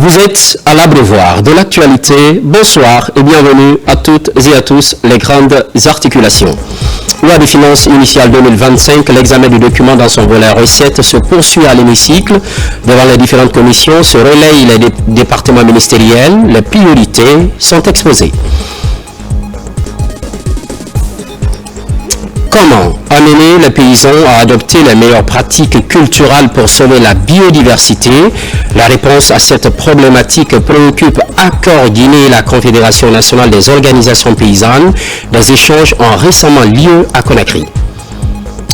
Vous êtes à l'abreuvoir de l'actualité. Bonsoir et bienvenue à toutes et à tous les grandes articulations. Loi des finances initiale 2025, l'examen du document dans son volet recettes se poursuit à l'hémicycle. Devant les différentes commissions se relayent les départements ministériels. Les priorités sont exposées. Comment amener les paysans à adopter les meilleures pratiques culturelles pour sauver la biodiversité? La réponse à cette problématique préoccupe Accor Guinée et la Confédération nationale des organisations paysannes. Des échanges ont récemment lieu à Conakry.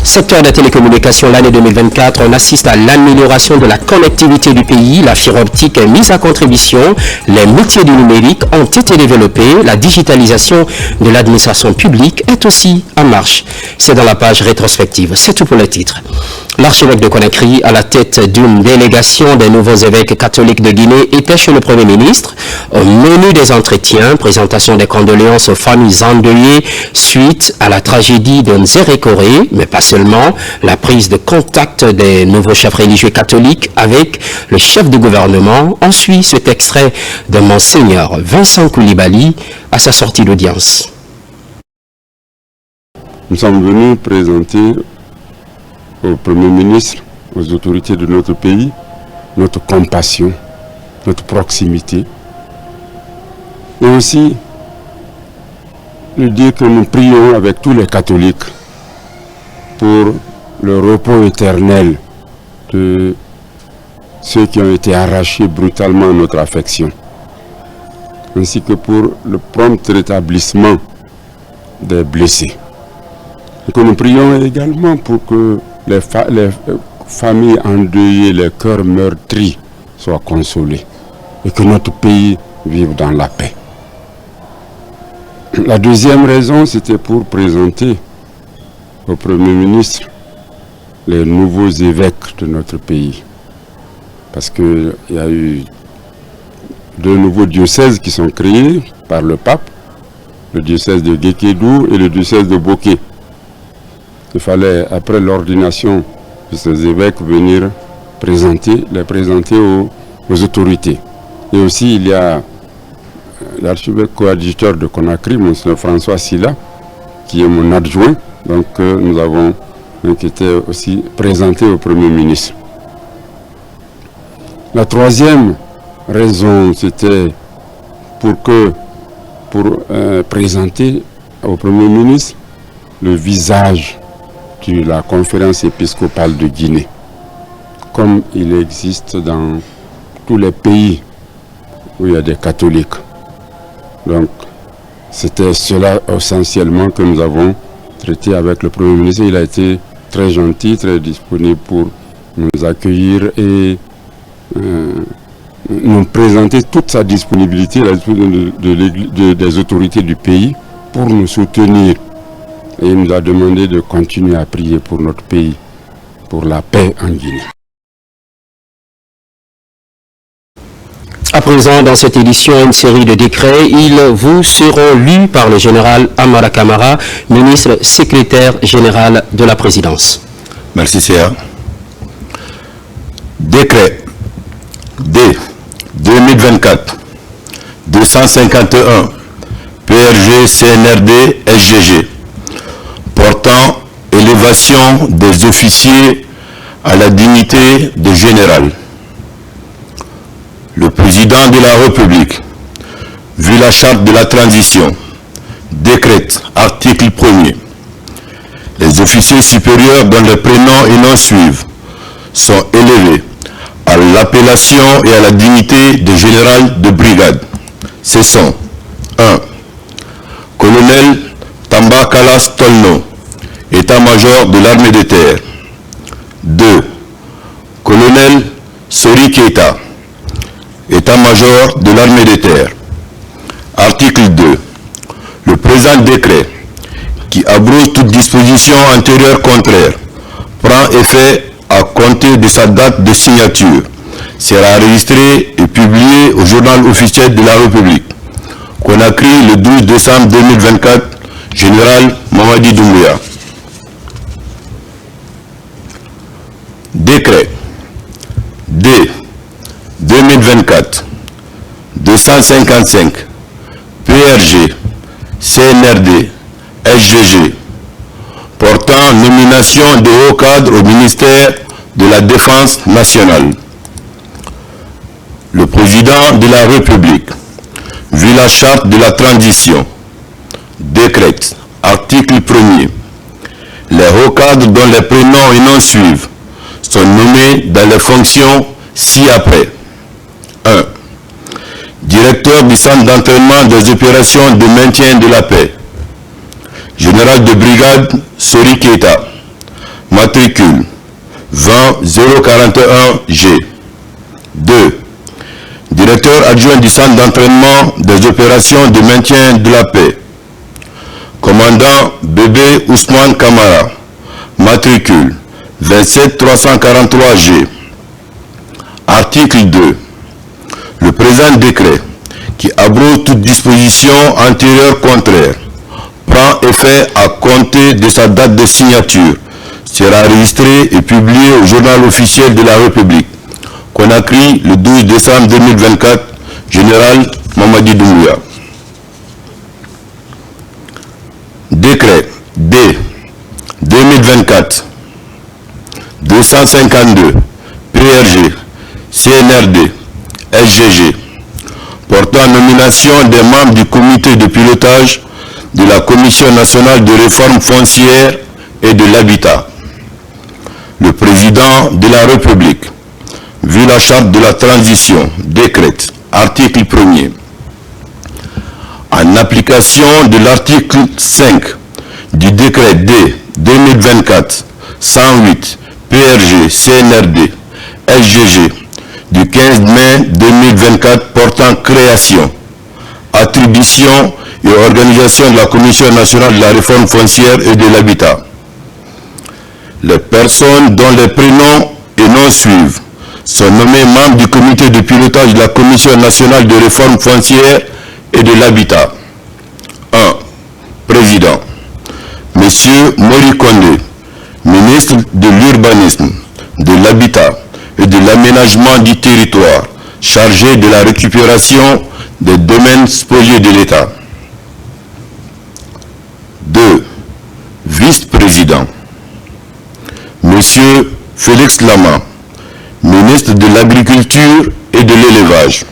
Secteur des télécommunications, l'année 2024, on assiste à l'amélioration de la connectivité du pays. La fibre optique est mise à contribution. Les métiers du numérique ont été développés. La digitalisation de l'administration publique est aussi en marche. C'est dans la page rétrospective. C'est tout pour les titres. L'archevêque de Conakry, à la tête d'une délégation des nouveaux évêques catholiques de Guinée, était chez le Premier ministre. Au menu des entretiens, présentation des condoléances aux familles endeuillées suite à la tragédie de Nzérékoré, mais pas seulement, la prise de contact des nouveaux chefs religieux catholiques avec le chef du gouvernement. On suit cet extrait de Monseigneur Vincent Koulibaly à sa sortie d'audience. Nous sommes venus présenter au Premier ministre, aux autorités de notre pays, notre compassion, notre proximité. Et aussi lui dire que nous prions avec tous les catholiques pour le repos éternel de ceux qui ont été arrachés brutalement à notre affection, ainsi que pour le prompt rétablissement des blessés. Et que nous prions également pour que les familles endeuillées, les cœurs meurtris soient consolés et que notre pays vive dans la paix. La deuxième raison, c'était pour présenter au Premier ministre les nouveaux évêques de notre pays. Parce qu'il y a eu deux nouveaux diocèses qui sont créés par le pape, le diocèse de Guékédou et le diocèse de Boké. Il fallait, après l'ordination de ces évêques, venir les présenter aux autorités. Et aussi, il y a l'archevêque coadjuteur de Conakry, M. François Silla, qui est mon adjoint. Donc, nous avons été aussi présentés au Premier ministre. La troisième raison, c'était pour présenter au Premier ministre le visage de la conférence épiscopale de Guinée, comme il existe dans tous les pays où il y a des catholiques. Donc, c'était cela essentiellement que nous avons traité avec le Premier ministre. Il a été très gentil, très disponible pour nous accueillir et nous présenter toute sa disponibilité, la disponibilité des autorités du pays pour nous soutenir. Et il nous a demandé de continuer à prier pour notre pays, pour la paix en Guinée. À présent, dans cette édition, une série de décrets, ils vous seront lus par le général Amara Kamara, ministre secrétaire général de la présidence. Merci, CA. Décret D 2024-251 PRG CNRD SGG portant élévation des officiers à la dignité de général. Le président de la République, vu la charte de la transition, décrète, article 1er, les officiers supérieurs dont les prénoms et noms suivent sont élevés à l'appellation et à la dignité de général de brigade. Ce sont 1. Colonel Tamba Kalas Tolno, état-major de l'armée de terre. 2. Colonel Sori Keita, état-major de l'armée de terre. Article 2. Le présent décret, qui abroge toute disposition antérieure contraire, prend effet à compter de sa date de signature, sera enregistré et publié au journal officiel de la République. Conakry, le 12 décembre 2024, Général Mamadi Doumbouya. Décret D 2024 255, PRG, CNRD, SGG, portant nomination de hauts cadres au ministère de la Défense nationale. Le président de la République, vu la charte de la transition, décrète, article 1er, les hauts cadres dont les prénoms et noms suivent sont nommés dans les fonctions ci-après. 1. Directeur du centre d'entraînement des opérations de maintien de la paix. Général de brigade Sori Keita. Matricule 20041G. 2. Directeur adjoint du centre d'entraînement des opérations de maintien de la paix. Commandant Bébé Ousmane Kamara. Matricule 27343G. Article 2. Le présent décret, qui abroge toute disposition antérieure contraire, prend effet à compter de sa date de signature, sera enregistré et publié au journal officiel de la République. Conakry, le 12 décembre 2024, Général Mamadi Doumbouya. Décret D 2024 252 PRG CNRD SGG portant nomination des membres du comité de pilotage de la Commission nationale de réforme foncière et de l'habitat. Le président de la République, vu la charte de la transition, décrète, article 1er, en application de l'article 5 du décret D 2024-108 PRG CNRD SGG du 15 mai 2024 portant création, attribution et organisation de la Commission nationale de la réforme foncière et de l'habitat. Les personnes dont les prénoms et noms suivent sont nommées membres du comité de pilotage de la Commission nationale de réforme foncière et de l'habitat. 1. Président. Monsieur Mori Kondé, ministre de l'Urbanisme, de l'Habitat et de l'Aménagement du territoire, chargé de la récupération des domaines spoliés de l'État. 2. Vice-président. Monsieur Félix Lama, ministre de l'Agriculture et de l'Élevage.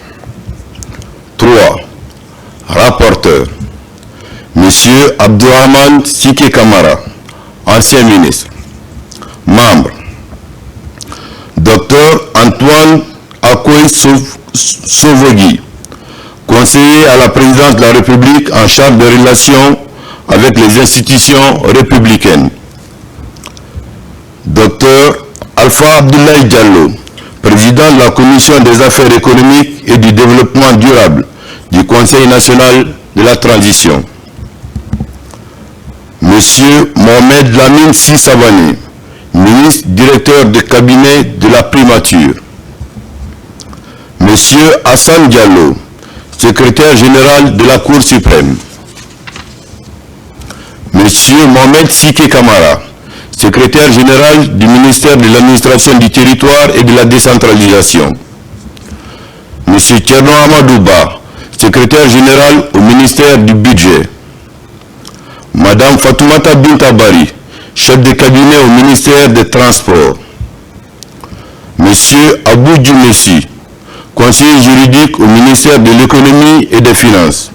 3. Rapporteur. Monsieur Abdourahmane Sike Kamara, ancien ministre. Membre. Dr Antoine Akoy Sovogui, conseiller à la présidence de la République en charge des relations avec les institutions républicaines. Dr Alpha Abdoulaye Diallo, président de la Commission des affaires économiques et du développement durable du Conseil national de la transition. Monsieur Mohamed Lamine Sissabane, ministre directeur de cabinet de la primature. Monsieur Hassan Diallo, secrétaire général de la Cour suprême. Monsieur Mohamed Sike Kamara, secrétaire général du ministère de l'administration du territoire et de la décentralisation. Monsieur Tcherno Amadouba, secrétaire général au ministère du budget. Madame Fatoumata Bintabari, chef de cabinet au ministère des Transports. Monsieur Abou Djoumessi, conseiller juridique au ministère de l'économie et des finances.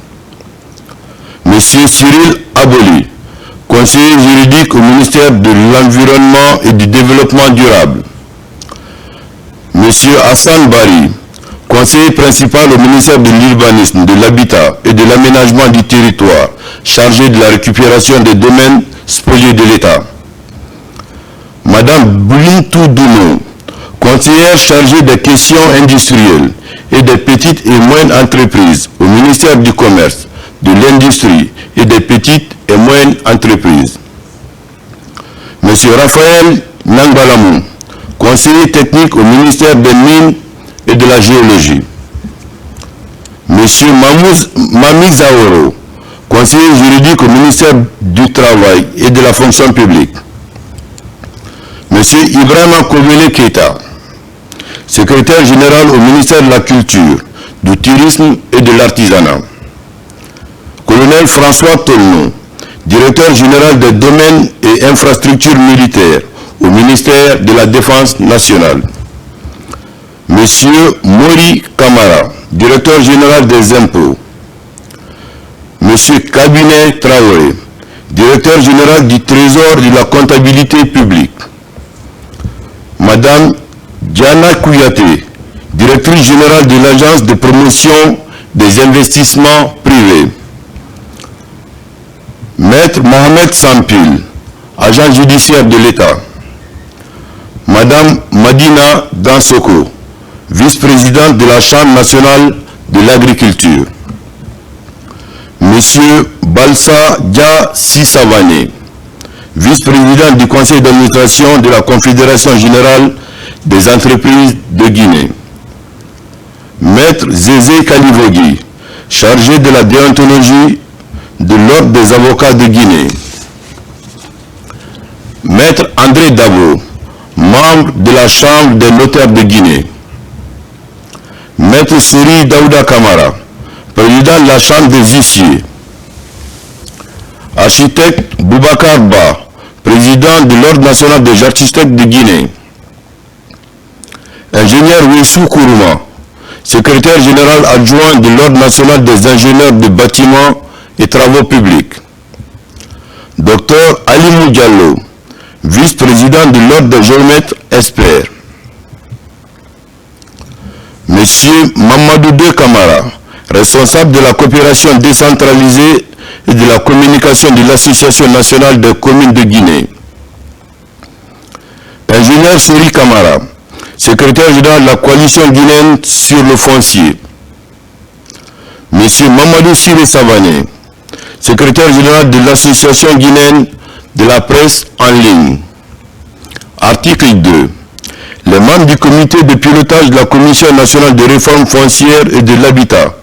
Monsieur Cyril Aboli, conseiller juridique au ministère de l'Environnement et du Développement durable. Monsieur Hassan Bari, conseiller principal au ministère de l'Urbanisme, de l'Habitat et de l'Aménagement du territoire, chargé de la récupération des domaines spoliés de l'État. Madame Boulintou Douno, conseillère chargée des questions industrielles et des petites et moyennes entreprises au ministère du Commerce, de l'Industrie et des petites et moyennes entreprises. Monsieur Raphaël Nangbalamou, conseiller technique au ministère des Mines et de la Géologie. Monsieur Mami Zaoro, conseiller juridique au ministère du Travail et de la Fonction publique. Monsieur Ibrahima Kobele Keita, secrétaire général au ministère de la Culture, du tourisme et de l'artisanat. Colonel François Tolno, directeur général des domaines et infrastructures militaires au ministère de la Défense nationale. Monsieur Mori Kamara, directeur général des impôts. Monsieur Kabinet Traoré, directeur général du Trésor de la comptabilité publique. Madame Diana Kouyaté, directrice générale de l'Agence de promotion des investissements privés. Maître Mohamed Sampil, agent judiciaire de l'État. Madame Madina Dansoko, vice-présidente de la Chambre nationale de l'agriculture. Monsieur Balsa Dia Sissavane, vice-président du conseil d'administration de la Confédération générale des entreprises de Guinée. Maître Zézé Kalivogui, chargé de la déontologie de l'Ordre des avocats de Guinée. Maître André Dabo, membre de la Chambre des notaires de Guinée. Maître Seri Daouda Kamara, président de la Chambre des huissiers. Architecte Boubacar Ba, président de l'Ordre national des architectes de Guinée. Ingénieur Wessou Kourouma, secrétaire général adjoint de l'Ordre national des ingénieurs de bâtiments et travaux publics. Dr Ali Diallo, vice-président de l'Ordre des géomètres experts. Monsieur Mamadou De Kamara, responsable de la coopération décentralisée et de la communication de l'Association nationale des communes de Guinée. Ingénieur Seri Kamara, secrétaire général de la coalition guinéenne sur le foncier. Monsieur Mamadou Siré Savané, secrétaire général de l'Association guinéenne de la presse en ligne. Article 2. Les membres du comité de pilotage de la Commission nationale de réforme foncière et de l'habitat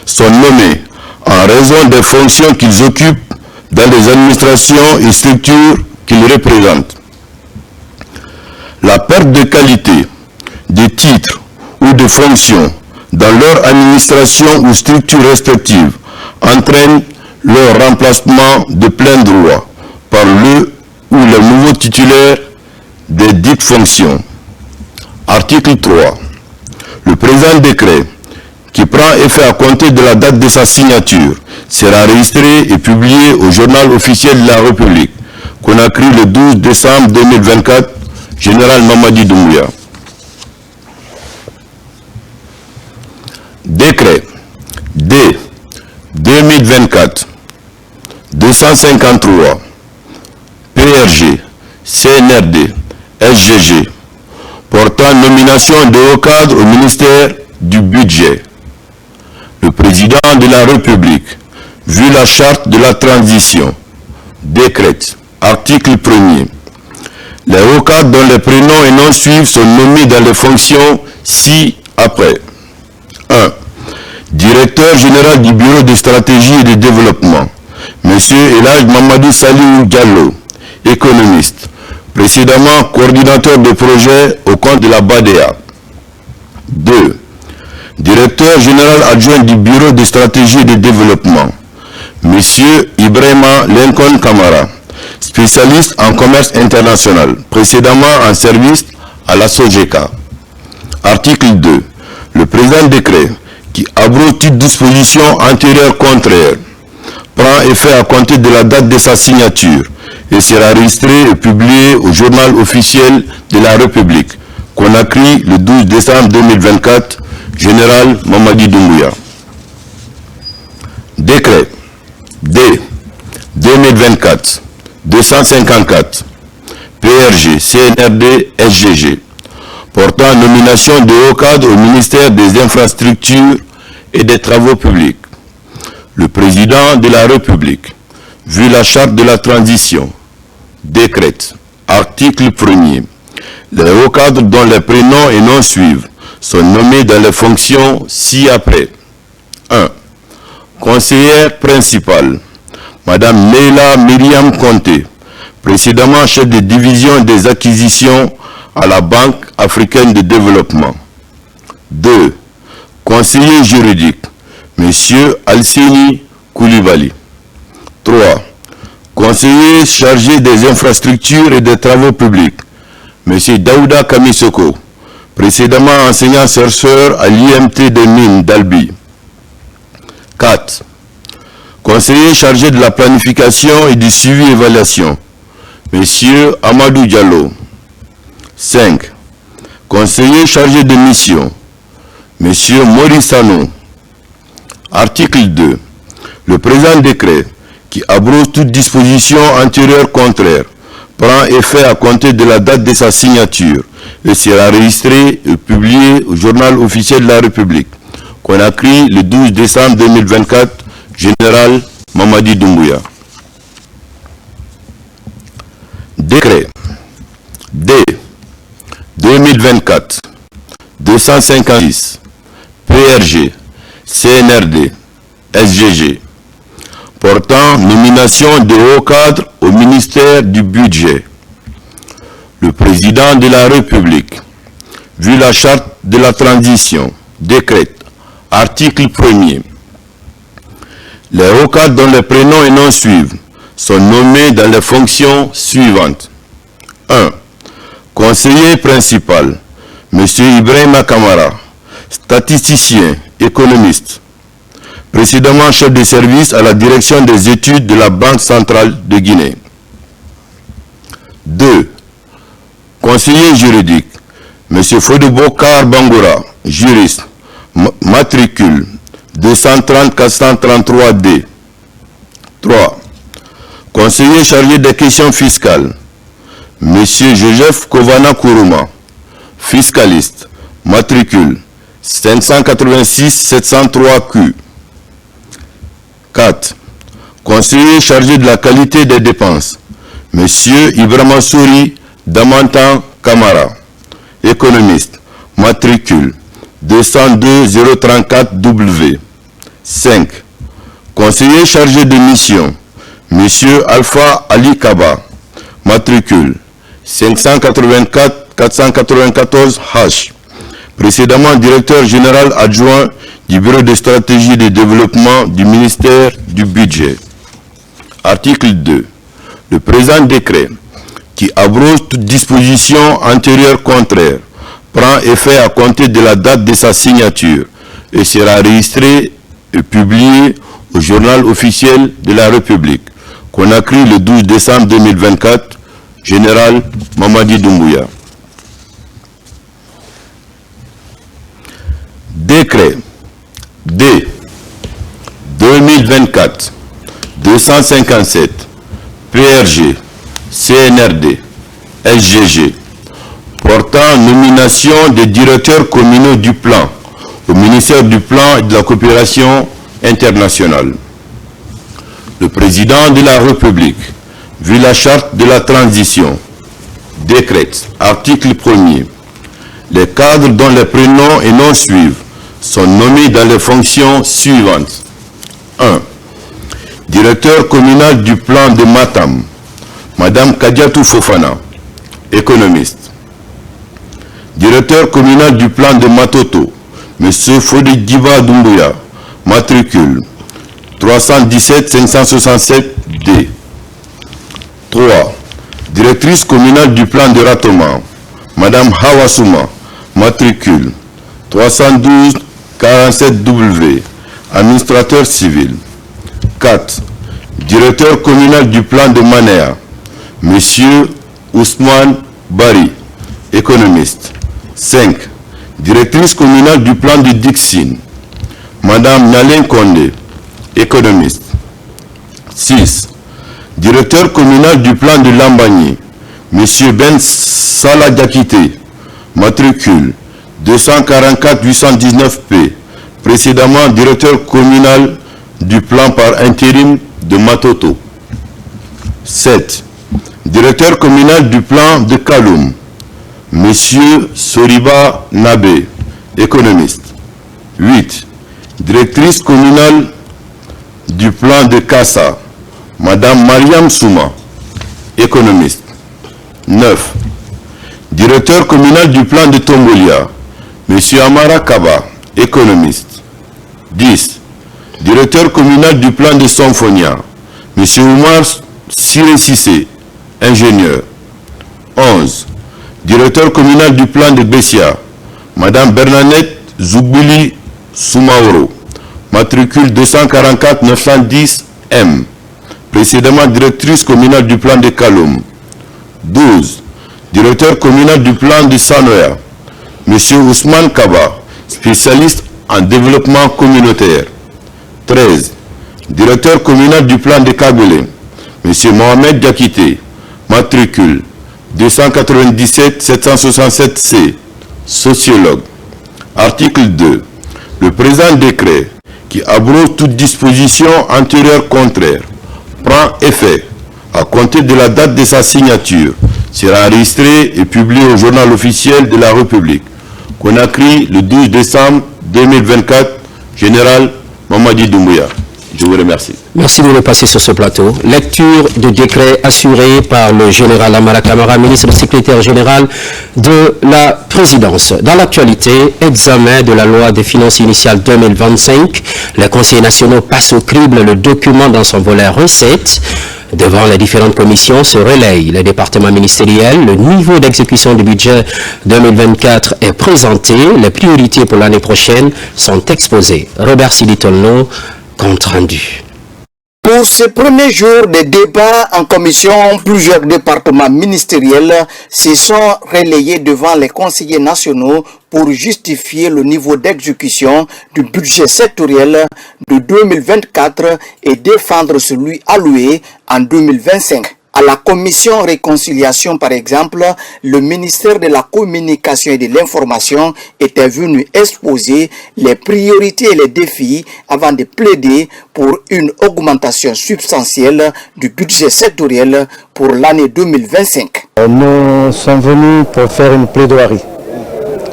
sont nommés en raison des fonctions qu'ils occupent dans les administrations et structures qu'ils représentent. La perte de qualité, de titres ou de fonctions dans leur administration ou structure respective entraîne leur remplacement de plein droit par le ou le nouveau titulaire des dites fonctions. Article 3. Le présent décret, qui prend effet à compter de la date de sa signature, sera enregistré et publié au journal officiel de la République, Conakry le 12 décembre 2024, Général Mamadi Doumbouya. Décret D 2024 253 PRG CNRD SGG portant nomination de haut cadre au ministère du Budget. Le président de la République, vu la charte de la transition, décrète, article 1er, les hauts cadres dont les prénoms et noms suivent sont nommés dans les fonctions ci-après. 1. Directeur général du Bureau de stratégie et de développement, M. Elhaj Mamadou Salihou Diallo, économiste, précédemment coordinateur de projet au compte de la BADEA. 2. Directeur général adjoint du Bureau de stratégie et de développement, M. Ibrahima Lincoln Kamara, spécialiste en commerce international, précédemment en service à la SOGECA. Article 2. Le présent décret, qui abroge toute disposition antérieure contraire, prend effet à compter de la date de sa signature et sera enregistré et publié au journal officiel de la République, Conakry le 12 décembre 2024, Général Mamadi Doumbouya. Décret D 2024 254 PRG CNRD SGG portant nomination de haut cadre au ministère des Infrastructures et des Travaux publics. Le président de la République, vu la charte de la transition, décrète, article 1er, les hauts cadres dont les prénoms et noms suivent sont nommés dans les fonctions ci-après. 1. Conseillère principale, Madame Leila Myriam Conté, précédemment chef de division des acquisitions à la Banque africaine de développement. 2. Conseiller juridique, M. Alseni Koulibaly. 3. Conseiller chargé des infrastructures et des travaux publics, M. Daouda Kamisoko, précédemment enseignant-chercheur à l'IMT des mines d'Albi. 4. Conseiller chargé de la planification et du suivi-évaluation, M. Amadou Diallo. 5. Conseiller chargé de mission, M. Maurice Anou. Article 2. Le présent décret, qui abroge toute disposition antérieure contraire, prend effet à compter de la date de sa signature et sera enregistré et publié au journal officiel de la République. Conakry, le 12 décembre 2024, Général Mamadi Doumbouya. Décret D 2024 256 PRG CNRD SGG portant nomination de hauts cadres au ministère du Budget. Le président de la République, vu la charte de la transition, décrète, article 1er, les hauts cadres dont les prénoms et noms suivent sont nommés dans les fonctions suivantes. 1. Conseiller principal, M. Ibrahima Kamara, statisticien, économiste, précédemment chef de service à la direction des études de la Banque centrale de Guinée. 2. Conseiller juridique, M. Fodebokar Bangoura, juriste, matricule 230-433D. 3. Conseiller chargé des questions fiscales, M. Joseph Kovana Kourouma, fiscaliste, matricule 586-703Q. 4. Conseiller chargé de la qualité des dépenses, M. Ibrahima Souri Damantan Kamara, économiste, matricule 202-034W. 5. Conseiller chargé de mission, M. Alpha Ali Kaba, matricule 584-494H, précédemment directeur général adjoint du Bureau de stratégie de développement du ministère du Budget. Article 2. Le présent décret, qui abroge toute disposition antérieure contraire, prend effet à compter de la date de sa signature et sera enregistré et publié au journal officiel de la République. Conakry, le 12 décembre 2024, Général Mamadi Doumbouya. Décret D 2024 257 PRG CNRD SGG portant nomination des directeurs communaux du plan au ministère du Plan et de la Coopération internationale. Le président de la République, vu la charte de la transition, décrète, article 1er, les cadres dont les prénoms et noms suivent sont nommés dans les fonctions suivantes. 1. Directeur communal du plan de Matam, Madame Kadiatou Fofana, économiste. Directeur communal du plan de Matoto, Monsieur Fodé-Diba Doumbouya, matricule 317-567D. 3. Directrice communale du plan de Ratoma, Madame Hawasouma, matricule 312-47W, administrateur civil. 4. Directeur communal du plan de Manéa, Monsieur Ousmane Bari, économiste. 5. Directrice communale du plan de Dixine, Madame Nalen Kondé, économiste. 6. Directeur communal du plan de Lambagny, Monsieur Ben Salah Diakité, matricule 244-819P, précédemment directeur communal du plan par intérim de Matoto. 7. Directeur communal du plan de Kaloum, Monsieur Soriba Nabé, économiste. 8. Directrice communale du plan de Kassa, Madame Mariam Souma, économiste. 9. Directeur communal du plan de Tombolia, Monsieur Amara Kaba, économiste. 10. Directeur communal du plan de Symphonia, M. Oumar Siré Sissé, ingénieur. 11. Directeur communal du plan de Bessia, Mme Bernadette Zoubouli Soumaoro, matricule 244 910 M, précédemment directrice communale du plan de Kaloum. 12. Directeur communal du plan de Sanoya, M. Ousmane Kaba, spécialiste en développement communautaire. 13. Directeur communal du plan de Kagoulé, M. Mohamed Diakité, matricule 297 767 C, sociologue. Article 2. Le présent décret, qui abroge toute disposition antérieure contraire, prend effet à compter de la date de sa signature, sera enregistré et publié au journal officiel de la République. Conakry, le 12 décembre 2024, Général Mamadi Doumbouya. Je vous remercie. Merci de le passer sur ce plateau. Lecture de décret assuré par le général Amara Kamara, ministre secrétaire général de la présidence. Dans l'actualité, examen de la loi des finances initiales 2025. Les conseillers nationaux passent au crible le document dans son volet recettes. Devant les différentes commissions se relayent les départements ministériels. Le niveau d'exécution du budget 2024 est présenté. Les priorités pour l'année prochaine sont exposées. Robert Siditolno, compte rendu. Pour ce premier jour de débat en commission, plusieurs départements ministériels se sont relayés devant les conseillers nationaux pour justifier le niveau d'exécution du budget sectoriel de 2024 et défendre celui alloué en 2025. À la commission réconciliation, par exemple, le ministère de la Communication et de l'Information était venu exposer les priorités et les défis avant de plaider pour une augmentation substantielle du budget sectoriel pour l'année 2025. Nous sommes venus pour faire une plaidoirie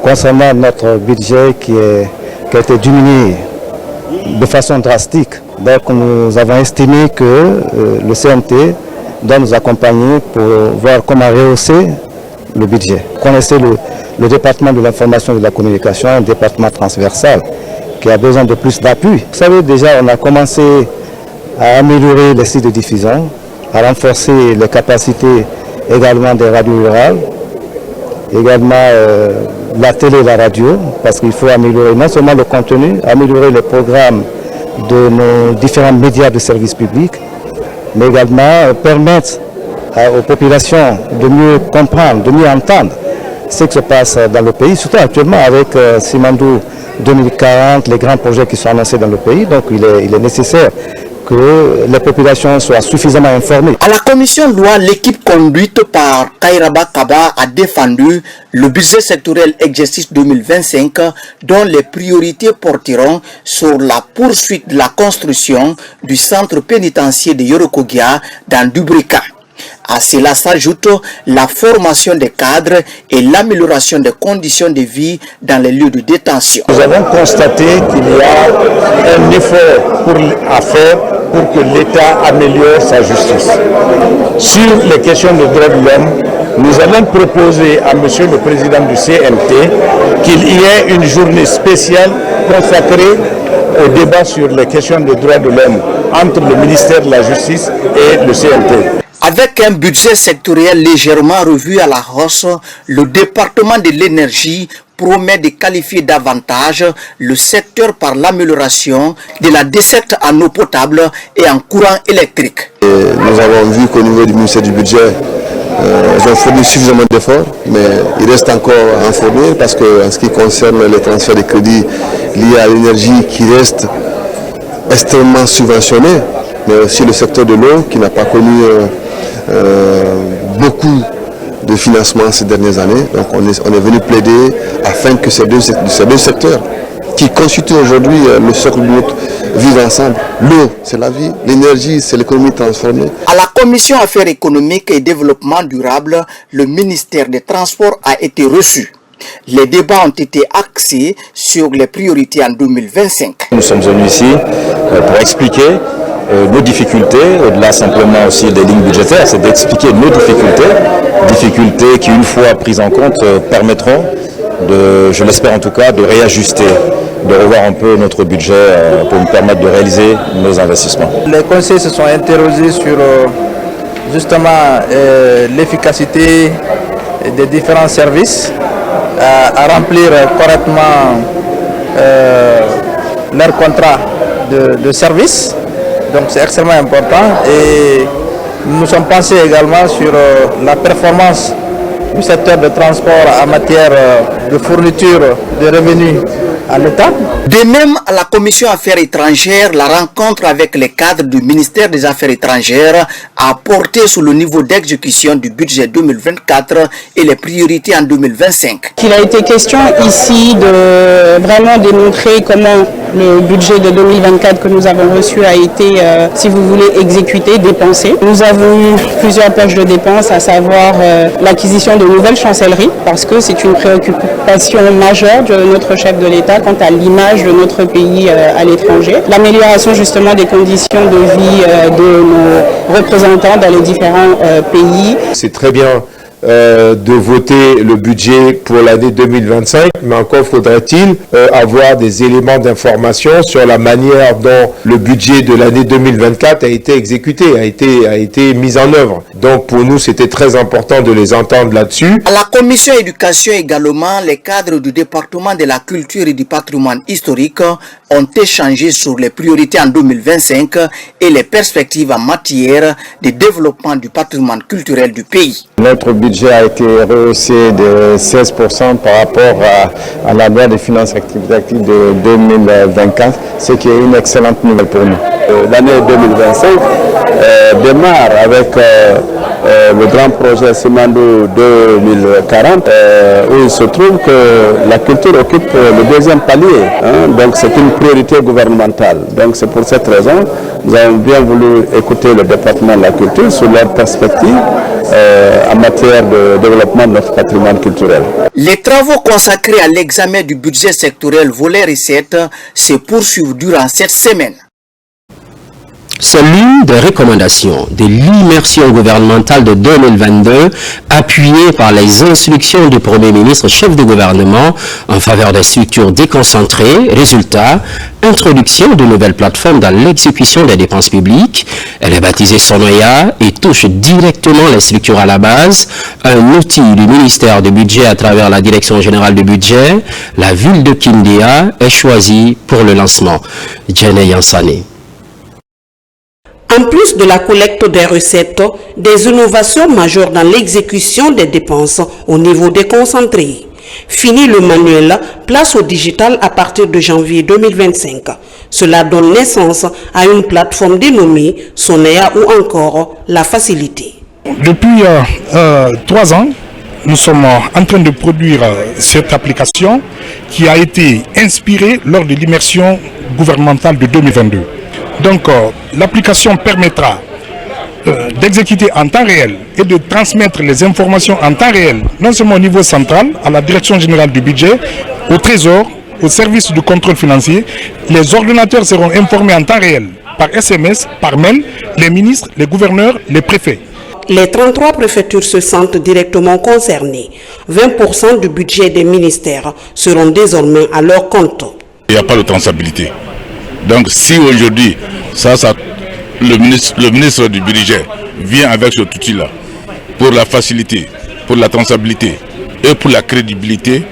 concernant notre budget qui a été diminué de façon drastique. Donc nous avons estimé que le CNT doit nous accompagner pour voir comment rehausser le budget. Vous connaissez le département de l'information et de la communication, un département transversal qui a besoin de plus d'appui. Vous savez, déjà on a commencé à améliorer les sites de diffusion, à renforcer les capacités également des radios rurales, également la télé et la radio, parce qu'il faut améliorer non seulement le contenu, améliorer les programmes de nos différents médias de service public, mais également permettre aux populations de mieux comprendre, de mieux entendre ce qui se passe dans le pays, surtout actuellement avec Simandou 2040, les grands projets qui sont annoncés dans le pays. Donc il est nécessaire que les populations soient suffisamment informées. À la commission loi, l'équipe conduite par Kairaba Kaba a défendu le budget sectoriel exercice 2025 dont les priorités porteront sur la poursuite de la construction du centre pénitentiaire de Yorokogia dans Dubrika. À cela s'ajoute la formation des cadres et l'amélioration des conditions de vie dans les lieux de détention. Nous avons constaté qu'il y a un effort à faire pour que l'État améliore sa justice. Sur les questions de droits de l'homme, nous allons proposer à Monsieur le Président du CNT qu'il y ait une journée spéciale consacrée au débat sur les questions de droits de l'homme entre le ministère de la Justice et le CNT. Avec un budget sectoriel légèrement revu à la hausse, le département de l'énergie promet de qualifier davantage le secteur par l'amélioration de la desserte en eau potable et en courant électrique. Nous avons vu qu'au niveau du ministère du budget, ils ont fourni suffisamment d'efforts, mais il reste encore à en fournir parce qu'en ce qui concerne les transferts de crédits liés à l'énergie qui reste extrêmement subventionné, mais aussi le secteur de l'eau qui n'a pas connu beaucoup de financement ces dernières années. Donc on est venu plaider afin que ces deux secteurs qui constituent aujourd'hui le socle de notre vivre ensemble. L'eau, c'est la vie. L'énergie, c'est l'économie transformée. À la Commission Affaires économiques et développement durable, le ministère des Transports a été reçu. Les débats ont été axés sur les priorités en 2025. Nous sommes venus ici pour expliquer nos difficultés, au-delà simplement aussi des lignes budgétaires, c'est d'expliquer nos difficultés qui, une fois prises en compte, permettront je l'espère en tout cas, de réajuster de revoir un peu notre budget pour nous permettre de réaliser nos investissements. Les conseils se sont interrogés sur justement l'efficacité des différents services à remplir correctement leur contrat de service. Donc c'est extrêmement important et nous sommes pensés également sur la performance du secteur de transport en matière de fourniture de revenus à l'État. De même, à la Commission Affaires étrangères, la rencontre avec les cadres du ministère des Affaires étrangères a porté sur le niveau d'exécution du budget 2024 et les priorités en 2025. Il a été question ici de vraiment démontrer comment le budget de 2024 que nous avons reçu a été, si vous voulez, exécuté, dépensé. Nous avons eu plusieurs poches de dépenses, à savoir l'acquisition de nouvelles chancelleries, parce que c'est une préoccupation majeure de notre chef de l'État quant à l'image de notre pays à l'étranger. L'amélioration justement des conditions de vie de nos représentants dans les différents pays. C'est très bien de voter le budget pour l'année 2025, mais encore faudrait-il avoir des éléments d'information sur la manière dont le budget de l'année 2024 a été exécuté, a été mis en œuvre. Donc pour nous, c'était très important de les entendre là-dessus. À la commission éducation également, les cadres du département de la culture et du patrimoine historique ont échangé sur les priorités en 2025 et les perspectives en matière de développement du patrimoine culturel du pays. Notre budget a été rehaussé de 16% par rapport à la loi des finances rectificative de 2024, ce qui est une excellente nouvelle pour nous. L'année 2025 démarre avec le grand projet Simandou 2040, où il se trouve que la culture occupe le deuxième palier. Donc c'est une priorité gouvernementale. Donc c'est pour cette raison nous avons bien voulu écouter le département de la culture sur leurs perspectives en matière de développement de notre patrimoine culturel. Les travaux consacrés à l'examen du budget sectoriel volet recettes se poursuivent durant cette semaine. C'est l'une des recommandations de l'immersion gouvernementale de 2022 appuyée par les instructions du Premier ministre chef de gouvernement en faveur des structures déconcentrées. Résultat, introduction de nouvelles plateformes dans l'exécution des dépenses publiques. Elle est baptisée Sonoya et touche directement les structures à la base. Un outil du ministère du Budget à travers la Direction générale du budget. La ville de Kindia est choisie pour le lancement. Jenny Yansane. En plus de la collecte des recettes, des innovations majeures dans l'exécution des dépenses au niveau déconcentré. Fini le manuel, place au digital à partir de janvier 2025. Cela donne naissance à une plateforme dénommée Sonéa ou encore La Facilité. Depuis 3 ans, nous sommes en train de produire cette application qui a été inspirée lors de l'immersion gouvernementale de 2022. Donc l'application permettra d'exécuter en temps réel et de transmettre les informations en temps réel, non seulement au niveau central, à la Direction générale du budget, au Trésor, au service du contrôle financier. Les ordonnateurs seront informés en temps réel, par SMS, par mail, les ministres, les gouverneurs, les préfets. Les 33 préfectures se sentent directement concernées. 20% du budget des ministères seront désormais à leur compte. Il n'y a pas de traçabilité. Donc si aujourd'hui, le ministre du budget vient avec cet outil-là pour la facilité, pour la traçabilité et pour la crédibilité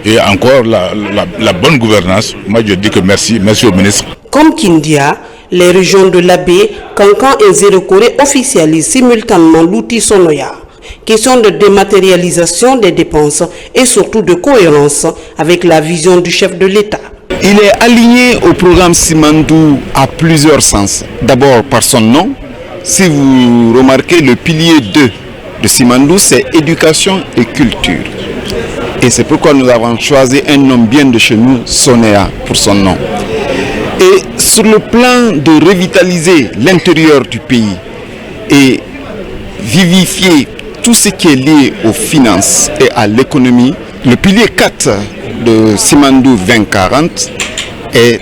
et encore la bonne gouvernance, moi je dis que merci au ministre. Comme Kindia, les régions de l'Abbé, Kankan et Zérokoré officialisent simultanément l'outil Sonoya. Question de dématérialisation des dépenses et surtout de cohérence avec la vision du chef de l'État. Il est aligné au programme Simandou à plusieurs sens. D'abord par son nom. Si vous remarquez, le pilier 2 de Simandou, c'est éducation et culture. Et c'est pourquoi nous avons choisi un nom bien de chez nous, Sonéa, pour son nom. Et sur le plan de revitaliser l'intérieur du pays et vivifier tout ce qui est lié aux finances et à l'économie, le pilier 4 de Simandou 2040 est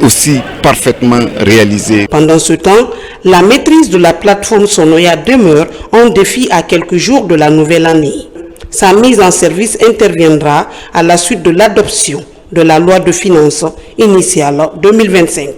aussi parfaitement réalisé. Pendant ce temps, la maîtrise de la plateforme Sonoya demeure un défi à quelques jours de la nouvelle année. Sa mise en service interviendra à la suite de l'adoption de la loi de finances initiale 2025.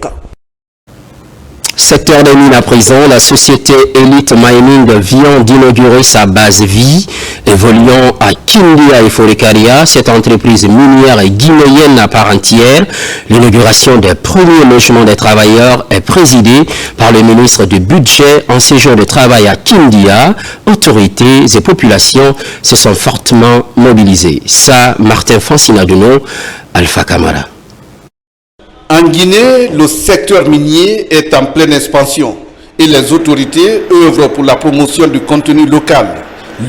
Secteur des mines à présent, la société Elite Mining vient d'inaugurer sa base vie, évoluant à Kindia et Forekaria, cette entreprise minière guinéenne à part entière. L'inauguration des premiers logements des travailleurs est présidée par le ministre du Budget en séjour de travail à Kindia. Autorités et populations se sont fortement mobilisées. Ça, Martin Francinaduno, Alpha Camara. En Guinée, le secteur minier est en pleine expansion et les autorités œuvrent pour la promotion du contenu local.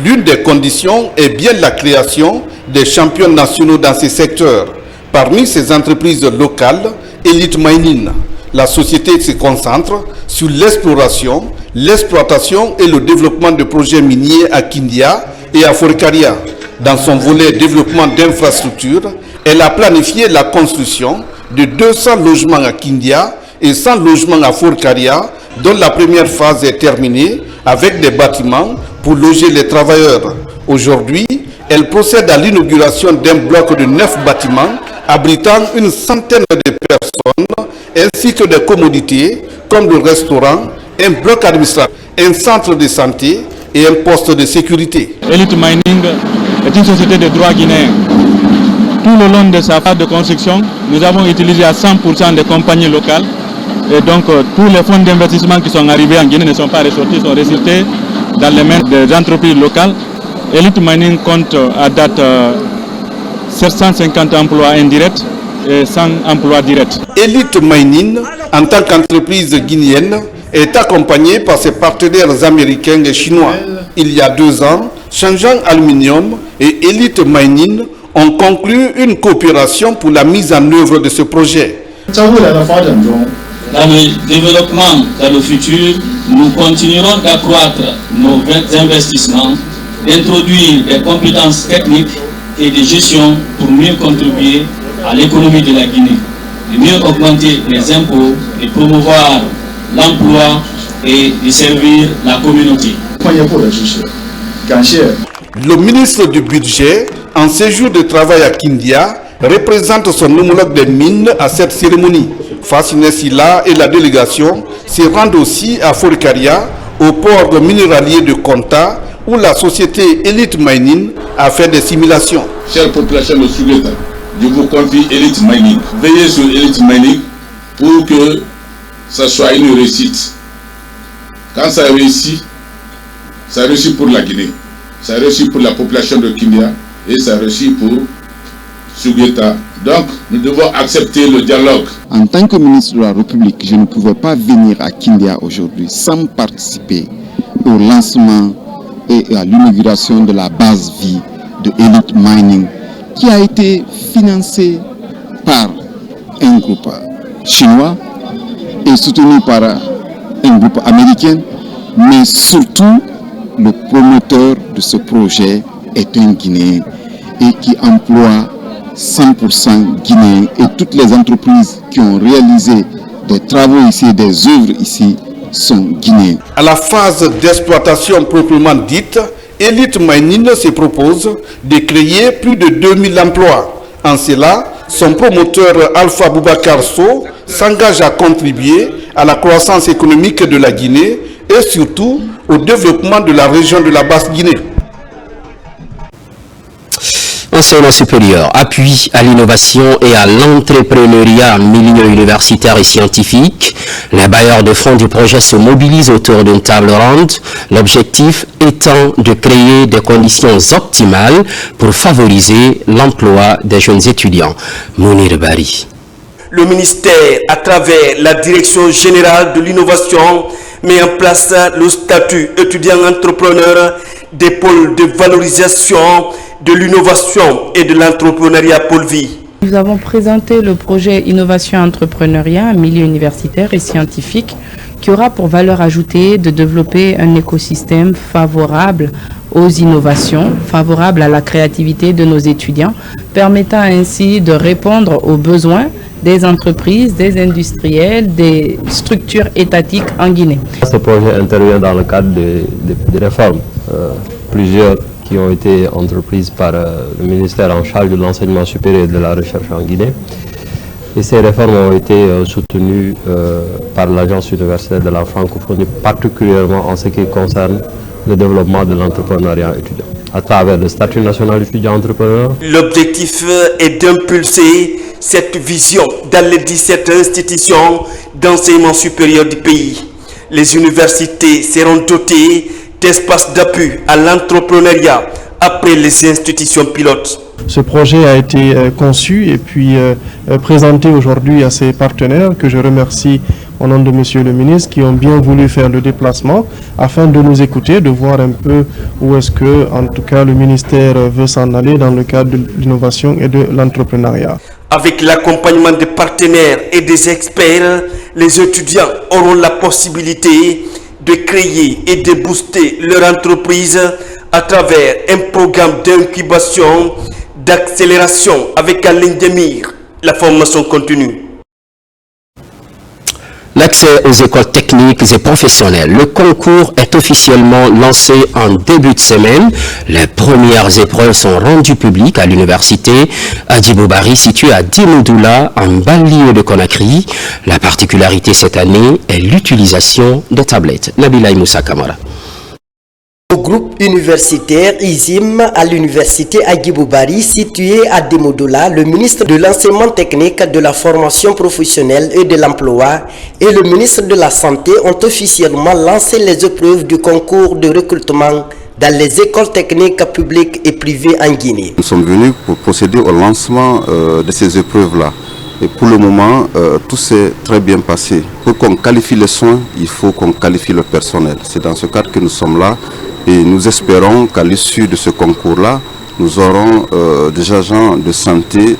L'une des conditions est bien la création des champions nationaux dans ces secteurs. Parmi ces entreprises locales, Elite Mining, la société se concentre sur l'exploration, l'exploitation et le développement de projets miniers à Kindia et à Forekaria. Dans son volet développement d'infrastructures, elle a planifié la construction de 200 logements à Kindia et 100 logements à Forekaria, dont la première phase est terminée avec des bâtiments pour loger les travailleurs. Aujourd'hui, elle procède à l'inauguration d'un bloc de 9 bâtiments abritant une centaine de personnes ainsi que des commodités comme le restaurant, un bloc administratif, un centre de santé et un poste de sécurité. Elite Mining est une société de droit guinéen. Tout le long de sa phase de construction, nous avons utilisé à 100% des compagnies locales. Et donc, tous les fonds d'investissement qui sont arrivés en Guinée ne sont pas ressortis, sont résultés dans les mains des entreprises locales. Elite Mining compte à date 750 emplois indirects et 100 emplois directs. Elite Mining, en tant qu'entreprise guinéenne, est accompagnée par ses partenaires américains et chinois. Il y a 2 ans, Shanjiang Aluminium et Elite Mining ont conclu une coopération pour la mise en œuvre de ce projet. Dans le développement dans le futur, nous continuerons d'accroître nos investissements, d'introduire des compétences techniques et de gestion pour mieux contribuer à l'économie de la Guinée, de mieux augmenter les impôts, de promouvoir l'emploi et de servir la communauté. Le ministre du Budget, en séjour de travail à Kindia, représente son homologue des mines à cette cérémonie. Fassine Silla et la délégation se rendent aussi à Forekaria, au port minéralier de Konta, où la société Elite Mining a fait des simulations. Chère population de Sougeta, je vous confie Elite Mining. Veillez sur Elite Mining pour que ça soit une réussite. Quand ça réussit pour la Guinée, ça réussit pour la population de Kindia et ça réussit pour Sougeta. Donc, nous devons accepter le dialogue. En tant que ministre de la République, je ne pouvais pas venir à Kindia aujourd'hui sans participer au lancement et à l'inauguration de la base vie de Elite Mining, qui a été financée par un groupe chinois et soutenu par un groupe américain, mais surtout le promoteur de ce projet est un Guinéen et qui emploie 100% Guinéens, et toutes les entreprises qui ont réalisé des travaux ici, des œuvres ici, sont guinéens. À la phase d'exploitation proprement dite, Elite Mining se propose de créer plus de 2000 emplois. En cela, son promoteur Alpha Boubacar Sow s'engage à contribuer à la croissance économique de la Guinée et surtout au développement de la région de la Basse-Guinée. Enseignement supérieur, appui à l'innovation et à l'entrepreneuriat en milieu universitaire et scientifique. Les bailleurs de fonds du projet se mobilisent autour d'une table ronde, l'objectif étant de créer des conditions optimales pour favoriser l'emploi des jeunes étudiants. Mounir Bari. Le ministère, à travers la Direction générale de l'innovation, met en place le statut étudiant-entrepreneur des pôles de valorisation de l'innovation et de l'entrepreneuriat pôle vie. Nous avons présenté le projet Innovation Entrepreneuriat, milieu universitaire et scientifique, qui aura pour valeur ajoutée de développer un écosystème favorable aux innovations, favorable à la créativité de nos étudiants, permettant ainsi de répondre aux besoins des entreprises, des industriels, des structures étatiques en Guinée. Ce projet intervient dans le cadre de réformes. Plusieurs qui ont été entreprises par le ministère en charge de l'enseignement supérieur et de la recherche en Guinée. Et ces réformes ont été soutenues par l'Agence universitaire de la francophonie, particulièrement en ce qui concerne le développement de l'entrepreneuriat étudiant, à travers le statut national étudiant entrepreneur. L'objectif est d'impulser cette vision dans les 17 institutions d'enseignement supérieur du pays. Les universités seront dotées d'espaces d'appui à l'entrepreneuriat après les institutions pilotes. Ce projet a été conçu et puis présenté aujourd'hui à ses partenaires que je remercie au nom de Monsieur le ministre qui ont bien voulu faire le déplacement afin de nous écouter, de voir un peu où est-ce que, en tout cas, le ministère veut s'en aller dans le cadre de l'innovation et de l'entrepreneuriat. Avec l'accompagnement des partenaires et des experts, les étudiants auront la possibilité de créer et de booster leur entreprise à travers un programme d'incubation, d'accélération avec en ligne de mire la formation continue. L'accès aux écoles techniques et professionnelles. Le concours est officiellement lancé en début de semaine. Les premières épreuves sont rendues publiques à l'université Hadjibou Barry située à Dimoudoula en banlieue de Conakry. La particularité cette année est l'utilisation de tablettes. Nabila Moussa Kamara. Au groupe universitaire ISIM à l'université Hadjibou Barry située à Dimoudoula, le ministre de l'enseignement technique, de la formation professionnelle et de l'emploi et le ministre de la Santé ont officiellement lancé les épreuves du concours de recrutement dans les écoles techniques publiques et privées en Guinée. Nous sommes venus pour procéder au lancement de ces épreuves-là. Et pour le moment, tout s'est très bien passé. Pour qu'on qualifie les soins, il faut qu'on qualifie le personnel. C'est dans ce cadre que nous sommes là. Et nous espérons qu'à l'issue de ce concours-là, nous aurons des agents de santé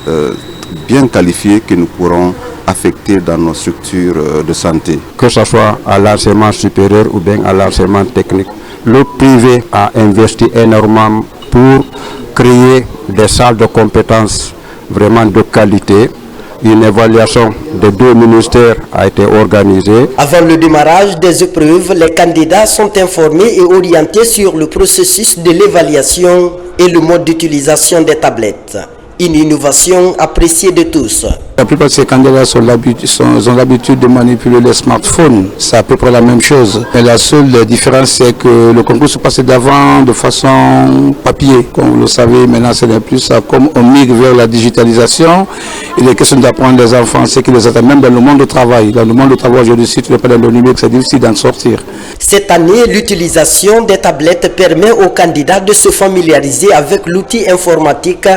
bien qualifiés que nous pourrons affecter dans nos structures de santé. Que ce soit à l'enseignement supérieur ou bien à l'enseignement technique, le privé a investi énormément pour créer des salles de compétences vraiment de qualité. Une évaluation de 2 ministères a été organisée. Avant le démarrage des épreuves, les candidats sont informés et orientés sur le processus de l'évaluation et le mode d'utilisation des tablettes. Une innovation appréciée de tous. La plupart de ces candidats ont l'habitude de manipuler les smartphones. C'est à peu près la même chose. Mais la seule différence, c'est que le concours se passait d'avant de façon papier. Comme vous le savez, maintenant c'est plus ça. Comme on migre vers la digitalisation, il est question d'apprendre les enfants ce qui les attend, même dans le monde du travail. Dans le monde du travail, aujourd'hui, si tu n'es pas dans le numérique, c'est difficile d'en sortir. Cette année, l'utilisation des tablettes permet aux candidats de se familiariser avec l'outil informatique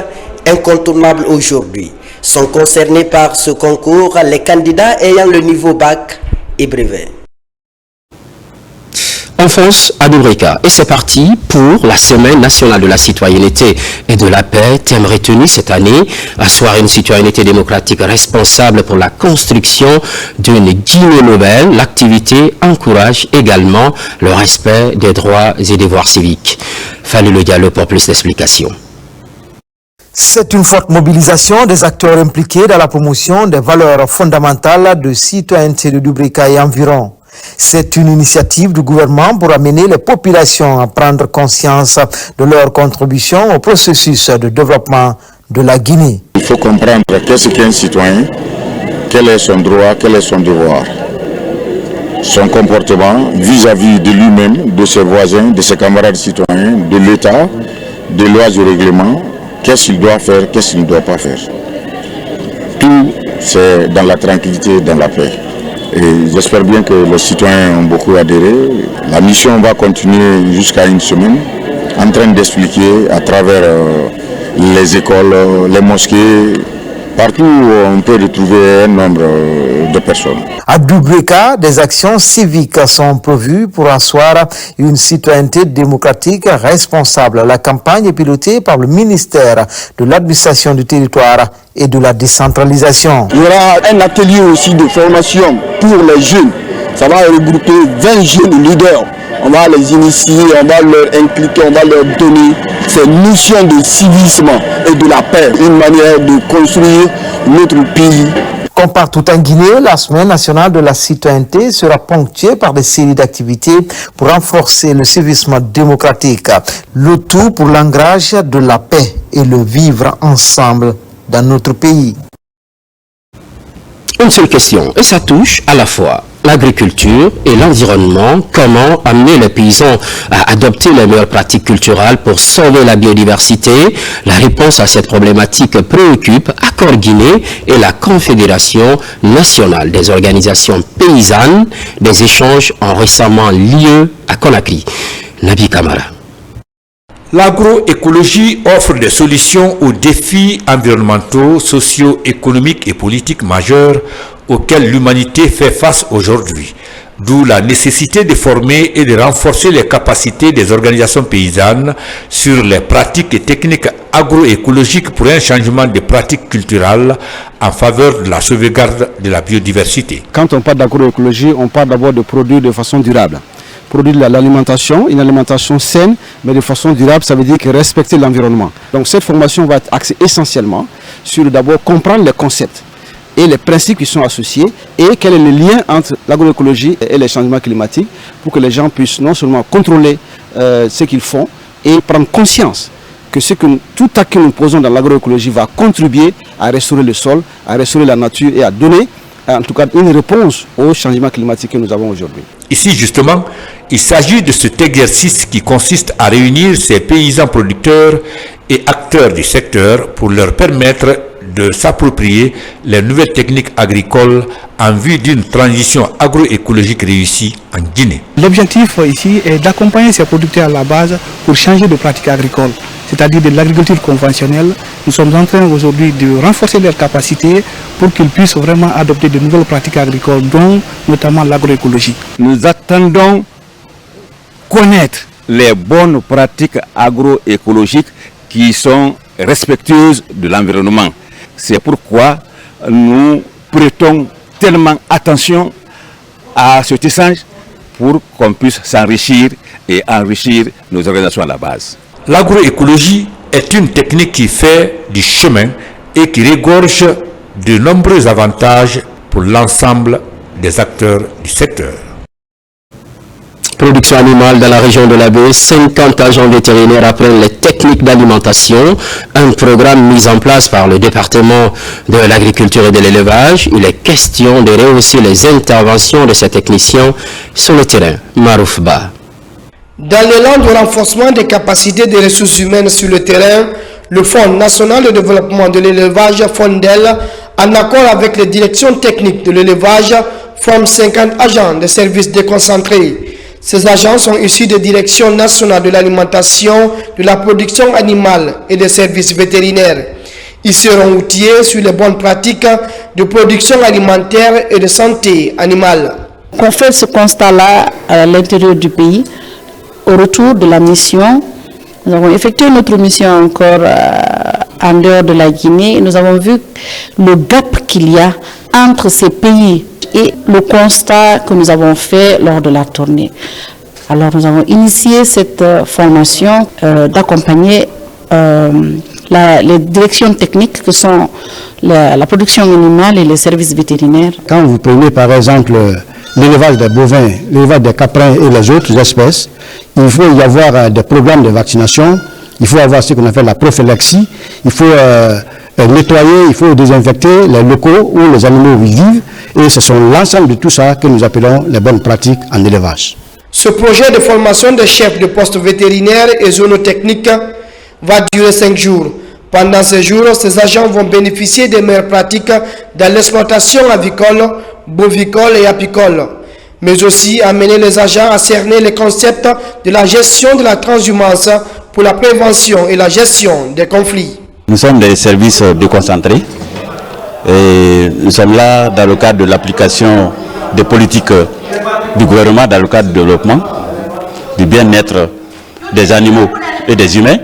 incontournable aujourd'hui. Sont concernés par ce concours les candidats ayant le niveau bac et brevet. Enfonce à Doubrika. Et c'est parti pour la Semaine nationale de la citoyenneté et de la paix. Thème retenu cette année, asseoir une citoyenneté démocratique responsable pour la construction d'une Guinée nouvelle. L'activité encourage également le respect des droits et devoirs civiques. Fallait le dialogue pour plus d'explications. C'est une forte mobilisation des acteurs impliqués dans la promotion des valeurs fondamentales de citoyenneté de Doubrika et environ. C'est une initiative du gouvernement pour amener les populations à prendre conscience de leur contribution au processus de développement de la Guinée. Il faut comprendre qu'est-ce qu'est un citoyen, quel est son droit, quel est son devoir. Son comportement vis-à-vis de lui-même, de ses voisins, de ses camarades citoyens, de l'État, des lois et règlements. Qu'est-ce qu'il doit faire, qu'est-ce qu'il ne doit pas faire. Tout, c'est dans la tranquillité, dans la paix. Et j'espère bien que les citoyens ont beaucoup adhéré. La mission va continuer jusqu'à une semaine, en train d'expliquer à travers les écoles, les mosquées, partout où on peut retrouver un nombre de personnes. À Doubrika, des actions civiques sont prévues pour asseoir une citoyenneté démocratique responsable. La campagne est pilotée par le ministère de l'administration du territoire et de la décentralisation. Il y aura un atelier aussi de formation pour les jeunes. Ça va regrouper 20 jeunes leaders. On va les initier, on va leur impliquer, on va leur donner ces notions de civisme et de la paix. Une manière de construire notre pays. Comme partout en Guinée, la semaine nationale de la citoyenneté sera ponctuée par des séries d'activités pour renforcer le servicement démocratique. Le tout pour l'ancrage de la paix et le vivre ensemble dans notre pays. Une seule question, et ça touche à la fois l'agriculture et l'environnement. Comment amener les paysans à adopter les meilleures pratiques culturelles pour sauver la biodiversité? La réponse à cette problématique préoccupe Accord Guinée et la Confédération nationale des organisations paysannes. Des échanges ont récemment lieu à Conakry. Nabi Kamara. L'agroécologie offre des solutions aux défis environnementaux, socio-économiques et politiques majeurs auxquels l'humanité fait face aujourd'hui. D'où la nécessité de former et de renforcer les capacités des organisations paysannes sur les pratiques et techniques agroécologiques pour un changement de pratiques culturelles en faveur de la sauvegarde de la biodiversité. Quand on parle d'agroécologie, on parle d'abord de produire de façon durable. Produire de l'alimentation, une alimentation saine, mais de façon durable, ça veut dire que respecter l'environnement. Donc cette formation va être axée essentiellement sur d'abord comprendre les concepts et les principes qui sont associés et quel est le lien entre l'agroécologie et les changements climatiques pour que les gens puissent non seulement contrôler ce qu'ils font et prendre conscience que tout acte que nous posons dans l'agroécologie va contribuer à restaurer le sol, à restaurer la nature et à donner en tout cas une réponse aux changements climatiques que nous avons aujourd'hui. Ici justement, il s'agit de cet exercice qui consiste à réunir ces paysans producteurs et acteurs du secteur pour leur permettre de s'approprier les nouvelles techniques agricoles en vue d'une transition agroécologique réussie en Guinée. L'objectif ici est d'accompagner ces producteurs à la base pour changer de pratique agricole, c'est-à-dire de l'agriculture conventionnelle. Nous sommes en train aujourd'hui de renforcer leurs capacités pour qu'ils puissent vraiment adopter de nouvelles pratiques agricoles, dont notamment l'agroécologie. Nous attendons connaître les bonnes pratiques agroécologiques qui sont respectueuses de l'environnement. C'est pourquoi nous prêtons tellement attention à cet échange pour qu'on puisse s'enrichir et enrichir nos organisations à la base. L'agroécologie est une technique qui fait du chemin et qui regorge de nombreux avantages pour l'ensemble des acteurs du secteur. Production animale dans la région de la baie, 50 agents vétérinaires apprennent les techniques d'alimentation, un programme mis en place par le département de l'agriculture et de l'élevage. Il est question de rehausser les interventions de ces techniciens sur le terrain. Marouf Ba. Dans l'élan de renforcement des capacités des ressources humaines sur le terrain, le Fonds national de développement de l'élevage, FONDEL, en accord avec les directions techniques de l'élevage, forme 50 agents de services déconcentrés. Ces agents sont issus des directions nationales de l'alimentation, de la production animale et des services vétérinaires. Ils seront outillés sur les bonnes pratiques de production alimentaire et de santé animale. On fait ce constat-là à l'intérieur du pays. Au retour de la mission, nous avons effectué notre mission encore en dehors de la Guinée. Nous avons vu le gap qu'il y a entre ces pays et le constat que nous avons fait lors de la tournée. Alors nous avons initié cette formation d'accompagner les directions techniques que sont la production animale et les services vétérinaires. Quand vous prenez par exemple l'élevage des bovins, l'élevage des caprins et les autres espèces, il faut y avoir des programmes de vaccination, il faut avoir ce qu'on appelle la prophylaxie, il faut nettoyer, il faut désinfecter les locaux où les animaux vivent, et ce sont l'ensemble de tout ça que nous appelons les bonnes pratiques en élevage. Ce projet de formation des chefs de poste vétérinaires et zoonotechniques va durer 5 jours. Pendant ces jours, ces agents vont bénéficier des meilleures pratiques dans l'exploitation avicole, bovicole et apicole, mais aussi amener les agents à cerner les concepts de la gestion de la transhumance pour la prévention et la gestion des conflits. Nous sommes des services déconcentrés et nous sommes là dans le cadre de l'application des politiques du gouvernement, dans le cadre du développement, du bien-être des animaux et des humains.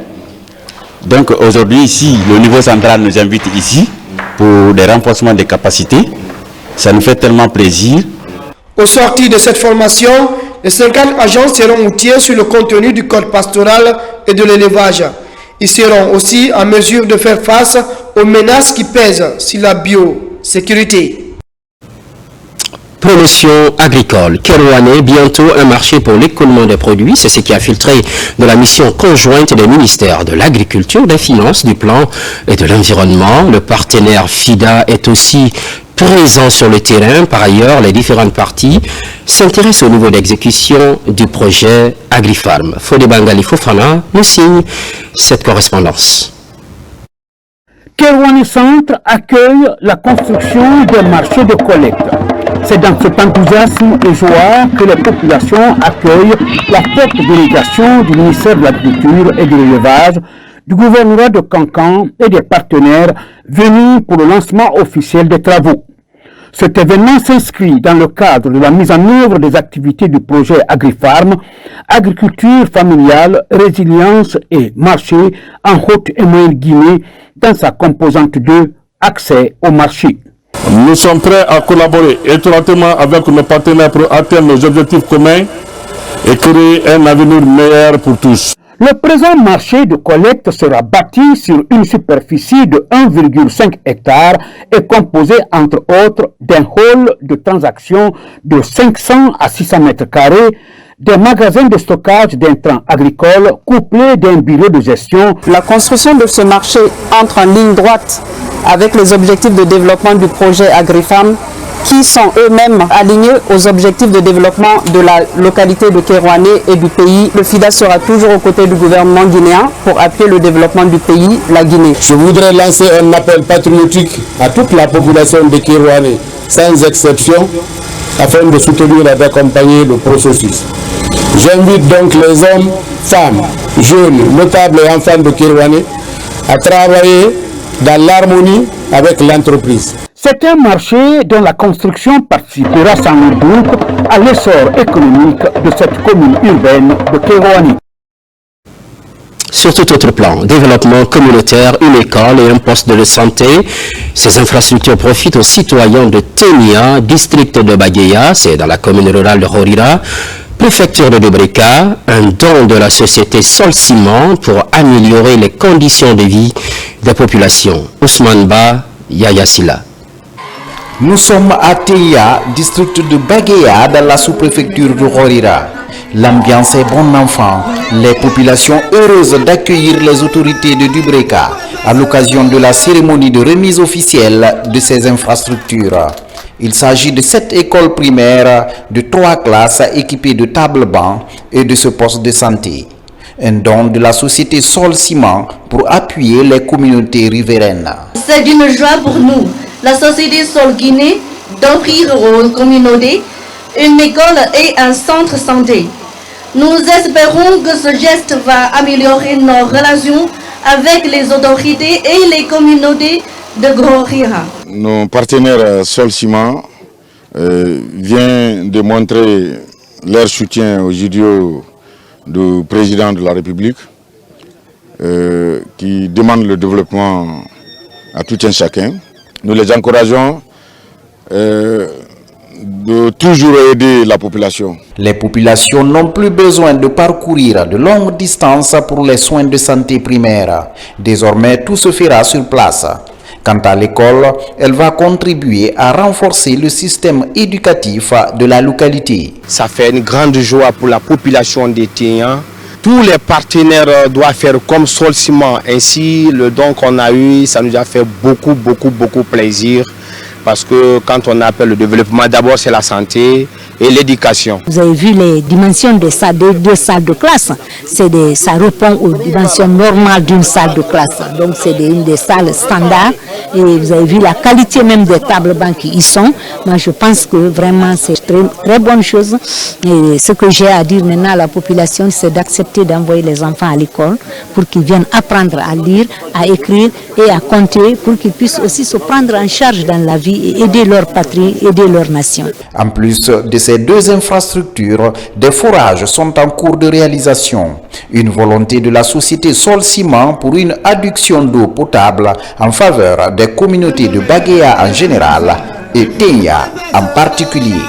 Donc aujourd'hui ici, le niveau central nous invite ici pour des renforcements des capacités. Ça nous fait tellement plaisir. Au sortir de cette formation, les 50 agents seront outillés sur le contenu du code pastoral et de l'élevage. Ils seront aussi en mesure de faire face aux menaces qui pèsent sur la biosécurité. Promotion agricole. Kerouané, bientôt un marché pour l'écoulement des produits. C'est ce qui a filtré de la mission conjointe des ministères de l'Agriculture, des Finances, du Plan et de l'Environnement. Le partenaire FIDA est aussi présent sur le terrain. Par ailleurs, les différentes parties s'intéressent au niveau d'exécution du projet AgriFarm. Fodé Bangali Fofana nous signe cette correspondance. Kerouané Centre accueille la construction des marchés de collecte. C'est dans cet enthousiasme et joie que les populations accueillent la forte délégation du ministère de l'Agriculture et de l'Élevage, du gouvernorat de Cancan et des partenaires venus pour le lancement officiel des travaux. Cet événement s'inscrit dans le cadre de la mise en œuvre des activités du projet AgriFarm, agriculture familiale, résilience et marché en Haute et Moyenne Guinée dans sa composante 2, accès au marché. Nous sommes prêts à collaborer étroitement avec nos partenaires pour atteindre nos objectifs communs et créer un avenir meilleur pour tous. Le présent marché de collecte sera bâti sur une superficie de 1,5 hectare et composé entre autres d'un hall de transaction de 500 à 600 mètres carrés, des magasins de stockage d'intrants agricoles couplés d'un bureau de gestion. La construction de ce marché entre en ligne droite avec les objectifs de développement du projet AgriFarm qui sont eux-mêmes alignés aux objectifs de développement de la localité de Kerouané et du pays. Le FIDA sera toujours aux côtés du gouvernement guinéen pour appuyer le développement du pays, la Guinée. Je voudrais lancer un appel patriotique à toute la population de Kerouané, sans exception, afin de soutenir et d'accompagner le processus. J'invite donc les hommes, femmes, jeunes, notables et enfants de Kerouané à travailler dans l'harmonie avec l'entreprise. C'est un marché dont la construction participera sans doute à l'essor économique de cette commune urbaine de Kerouané. Sur tout autre plan, développement communautaire, une école et un poste de santé, ces infrastructures profitent aux citoyens de Ténia, district de Baguéa, c'est dans la commune rurale de Horira, préfecture de Dobreka, un don de la société Sol Ciment pour améliorer les conditions de vie des populations. Ousmane Ba, Yaya Silla. Nous sommes à Ténia, district de Baguéa, dans la sous-préfecture de Horira. L'ambiance est bon enfant, les populations heureuses d'accueillir les autorités de Dobreka à l'occasion de la cérémonie de remise officielle de ces infrastructures. Il s'agit de 7 écoles primaires de 3 classes équipées de tables-bancs et de ce poste de santé. Un don de la société Sol Ciment pour appuyer les communautés riveraines. C'est une joie pour nous, la société Sol Guinée, d'offrir aux communautés une école et un centre santé. Nous espérons que ce geste va améliorer nos relations avec les autorités et les communautés de Horira. Nos partenaires Sol Ciment viennent de montrer leur soutien aux idéaux du président de la République qui demande le développement à tout un chacun. Nous les encourageons de toujours aider la population. Les populations n'ont plus besoin de parcourir de longues distances pour les soins de santé primaires. Désormais, tout se fera sur place. Quant à l'école, elle va contribuer à renforcer le système éducatif de la localité. Ça fait une grande joie pour la population de Ténia. Tous les partenaires doivent faire comme Sol Ciment. Ainsi, le don qu'on a eu, ça nous a fait beaucoup plaisir. Parce que quand on appelle le développement, d'abord c'est la santé et l'éducation. Vous avez vu les dimensions des salles, deux salles de classe. Ça répond aux dimensions normales d'une salle de classe. Donc c'est une des salles standards. Et vous avez vu la qualité même des tables bancs qui y sont. Moi je pense que vraiment c'est très bonne chose. Et ce que j'ai à dire maintenant à la population, c'est d'accepter d'envoyer les enfants à l'école pour qu'ils viennent apprendre à lire, à écrire et à compter pour qu'ils puissent aussi se prendre en charge dans la vie et aider leur patrie, aider leur nation. En plus de ces 2 infrastructures, des forages sont en cours de réalisation. Une volonté de la société Sol Ciment pour une adduction d'eau potable en faveur des communautés de Baguéa en général et Ténia en particulier.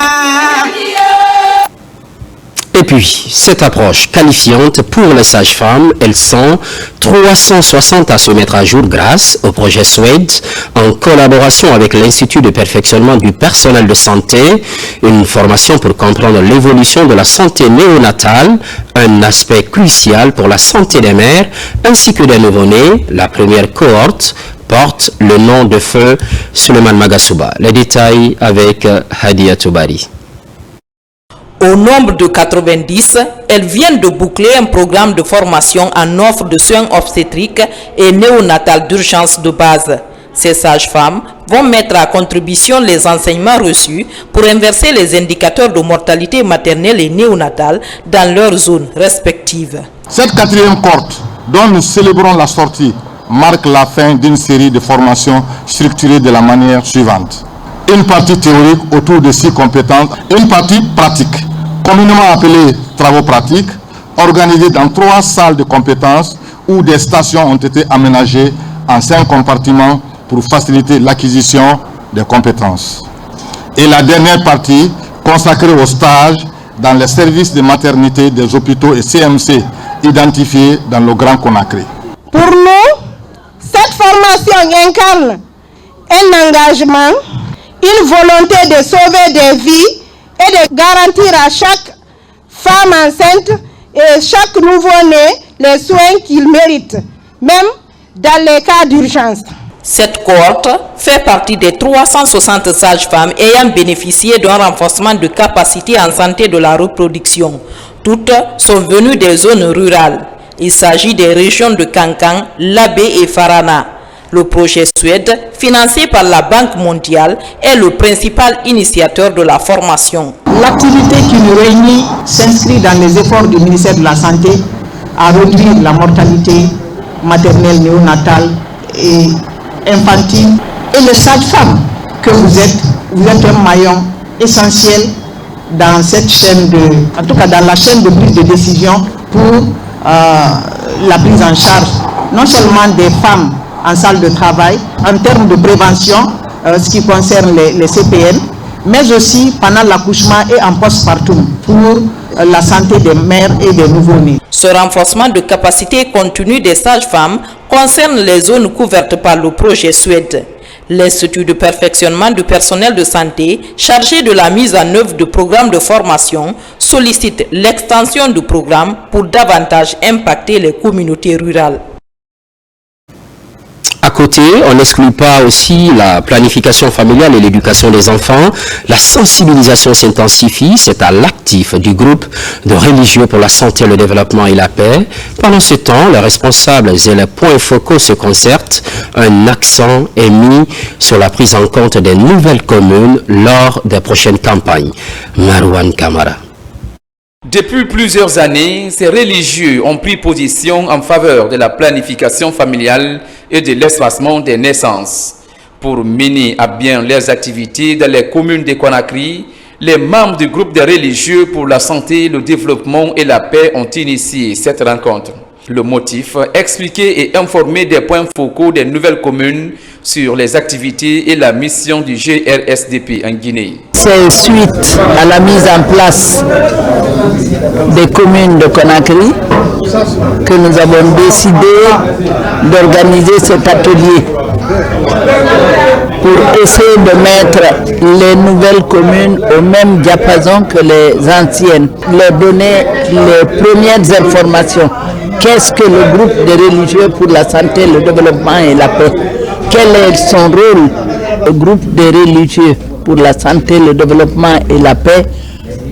Et puis, cette approche qualifiante pour les sages-femmes, elles sont 360 à se mettre à jour grâce au projet SWED en collaboration avec l'Institut de perfectionnement du personnel de santé, une formation pour comprendre l'évolution de la santé néonatale, un aspect crucial pour la santé des mères ainsi que des nouveau-nés. La première cohorte porte le nom de feu Suleiman Magasuba. Les détails avec Hadia Toubari. Au nombre de 90, elles viennent de boucler un programme de formation en offre de soins obstétriques et néonatales d'urgence de base. Ces sages-femmes vont mettre à contribution les enseignements reçus pour inverser les indicateurs de mortalité maternelle et néonatale dans leurs zones respectives. Cette quatrième cohorte, dont nous célébrons la sortie, marque la fin d'une série de formations structurées de la manière suivante. Une partie théorique autour de 6 compétences, une partie pratique, communément appelée travaux pratiques, organisée dans 3 salles de compétences où des stations ont été aménagées en 5 compartiments pour faciliter l'acquisition des compétences. Et la dernière partie consacrée aux stages dans les services de maternité des hôpitaux et CMC identifiés dans le Grand Conakry. Pour nous, cette formation incarne un engagement, une volonté de sauver des vies et de garantir à chaque femme enceinte et chaque nouveau-né les soins qu'il mérite, même dans les cas d'urgence. Cette cohorte fait partie des 360 sages-femmes ayant bénéficié d'un renforcement de capacité en santé de la reproduction. Toutes sont venues des zones rurales. Il s'agit des régions de Kankan, Labé et Farana. Le projet SWED, financé par la Banque mondiale, est le principal initiateur de la formation. L'activité qui nous réunit s'inscrit dans les efforts du ministère de la Santé à réduire la mortalité maternelle, néonatale et infantile. Et les sages-femmes que vous êtes un maillon essentiel dans cette chaîne en tout cas dans la chaîne de prise de décision pour la prise en charge non seulement des femmes en salle de travail, en termes de prévention, ce qui concerne les CPN, mais aussi pendant l'accouchement et en postpartum pour la santé des mères et des nouveau-nés. Ce renforcement de capacité continue des sages-femmes concerne les zones couvertes par le projet SWED. L'Institut de perfectionnement du personnel de santé, chargé de la mise en œuvre de programmes de formation, sollicite l'extension du programme pour davantage impacter les communautés rurales. À côté, on n'exclut pas aussi la planification familiale et l'éducation des enfants. La sensibilisation s'intensifie, c'est à l'actif du groupe de religieux pour la santé, le développement et la paix. Pendant ce temps, les responsables et les points focaux se concertent. Un accent est mis sur la prise en compte des nouvelles communes lors des prochaines campagnes. Marouane Kamara. Depuis plusieurs années, ces religieux ont pris position en faveur de la planification familiale et de l'espacement des naissances. Pour mener à bien leurs activités dans les communes de Conakry, les membres du groupe des religieux pour la santé, le développement et la paix ont initié cette rencontre. Le motif, expliquer et informer des points focaux des nouvelles communes sur les activités et la mission du GRSDP en Guinée. C'est suite à la mise en place des communes de Conakry que nous avons décidé d'organiser cet atelier pour essayer de mettre les nouvelles communes au même diapason que les anciennes, leur donner les premières informations. Qu'est-ce que le groupe des religieux pour la santé, le développement et la paix? Quel est son rôle? Le groupe des religieux pour la santé, le développement et la paix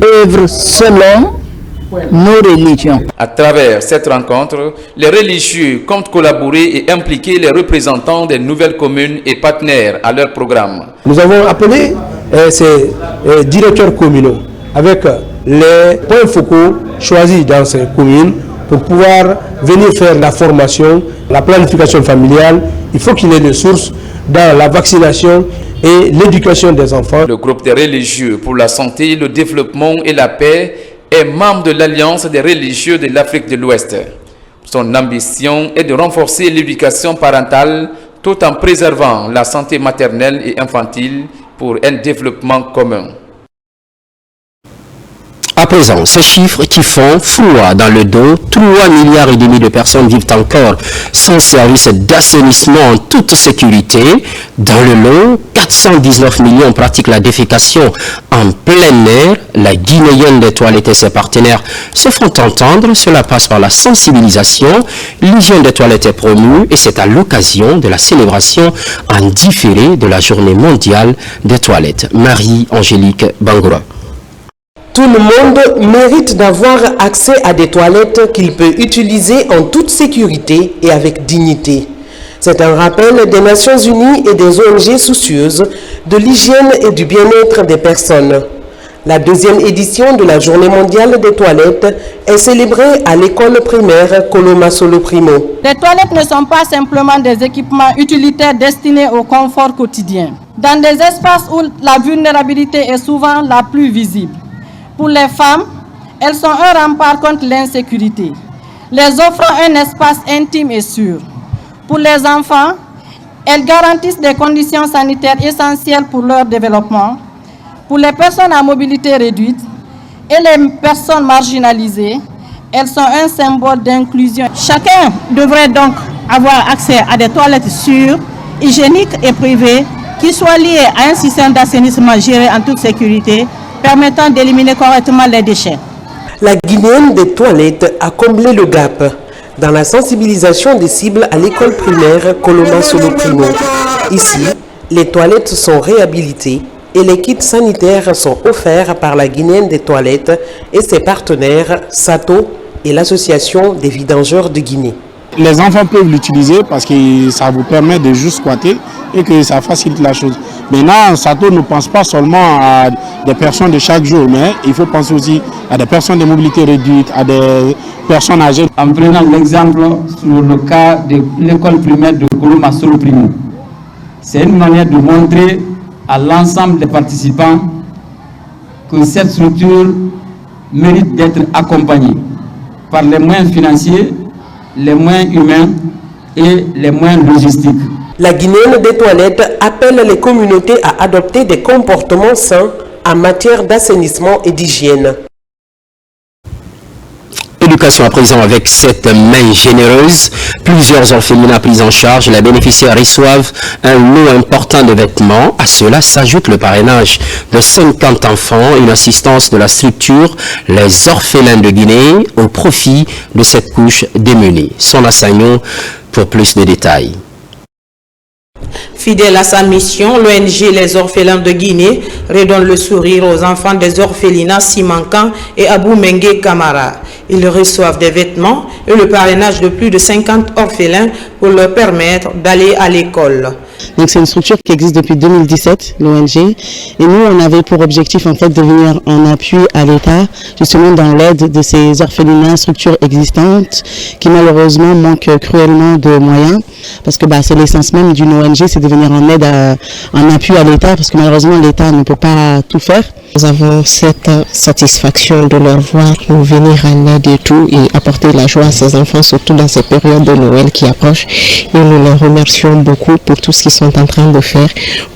œuvre selon nos religions. À travers cette rencontre, les religieux comptent collaborer et impliquer les représentants des nouvelles communes et partenaires à leur programme. Nous avons appelé ces directeurs communaux avec les points focaux choisis dans ces communes pour pouvoir venir faire la formation, la planification familiale. Il faut qu'il y ait des sources dans la vaccination et l'éducation des enfants. Le groupe des religieux pour la santé, le développement et la paix est membre de l'Alliance des religieux de l'Afrique de l'Ouest. Son ambition est de renforcer l'éducation parentale tout en préservant la santé maternelle et infantile pour un développement commun. À présent, ces chiffres qui font froid dans le dos, 3,5 milliards de personnes vivent encore sans service d'assainissement en toute sécurité. Dans le lot, 419 millions pratiquent la défécation en plein air. La Guinéenne des toilettes et ses partenaires se font entendre. Cela passe par la sensibilisation. L'hygiène des toilettes est promue et c'est à l'occasion de la célébration en différé de la journée mondiale des toilettes. Marie-Angélique Bangoura. Tout le monde mérite d'avoir accès à des toilettes qu'il peut utiliser en toute sécurité et avec dignité. C'est un rappel des Nations Unies et des ONG soucieuses de l'hygiène et du bien-être des personnes. La deuxième édition de la Journée mondiale des toilettes est célébrée à l'école primaire Koloma Solo Primo. Les toilettes ne sont pas simplement des équipements utilitaires destinés au confort quotidien. Dans des espaces où la vulnérabilité est souvent la plus visible. Pour les femmes, elles sont un rempart contre l'insécurité, les offrant un espace intime et sûr. Pour les enfants, elles garantissent des conditions sanitaires essentielles pour leur développement. Pour les personnes à mobilité réduite et les personnes marginalisées, elles sont un symbole d'inclusion. Chacun devrait donc avoir accès à des toilettes sûres, hygiéniques et privées qui soient liées à un système d'assainissement géré en toute sécurité, permettant d'éliminer correctement les déchets. La Guinéenne des toilettes a comblé le gap dans la sensibilisation des cibles à l'école primaire Koloma Solo Primo. Ici, les toilettes sont réhabilitées et les kits sanitaires sont offerts par la Guinéenne des toilettes et ses partenaires Sato et l'association des vidangeurs de Guinée. Les enfants peuvent l'utiliser parce que ça vous permet de juste squatter et que ça facilite la chose. Maintenant, Sato ne pense pas seulement à des personnes de chaque jour, mais il faut penser aussi à des personnes de mobilité réduite, à des personnes âgées. En prenant l'exemple sur le cas de l'école primaire de Koloma Solo Primo, c'est une manière de montrer à l'ensemble des participants que cette structure mérite d'être accompagnée par les moyens financiers, les moyens humains et les moyens logistiques. La Guinéenne des toilettes appelle les communautés à adopter des comportements sains en matière d'assainissement et d'hygiène. Éducation à présent avec cette main généreuse. Plusieurs orphelinats pris en charge. Les bénéficiaires reçoivent un lot important de vêtements. À cela s'ajoute le parrainage de 50 enfants, une assistance de la structure Les Orphelins de Guinée au profit de cette couche démunie. Son assaillant pour plus de détails. Fidèle à sa mission, l'ONG Les Orphelins de Guinée redonne le sourire aux enfants des orphelinats Simankan et Abou Mengue Camara. Ils reçoivent des vêtements et le parrainage de plus de 50 orphelins pour leur permettre d'aller à l'école. Donc c'est une structure qui existe depuis 2017, l'ONG, et nous on avait pour objectif en fait de venir en appui à l'État, justement dans l'aide de ces orphelinats, structures existantes, qui malheureusement manquent cruellement de moyens, parce que c'est l'essence même d'une ONG, c'est de venir en aide, en appui à l'État, parce que malheureusement l'État ne peut pas tout faire. Nous avons cette satisfaction de leur voir nous venir en aide et tout, et apporter la joie à ces enfants, surtout dans ces périodes de Noël qui approchent, et nous les remercions beaucoup pour tout ce qu'ils sont en train de faire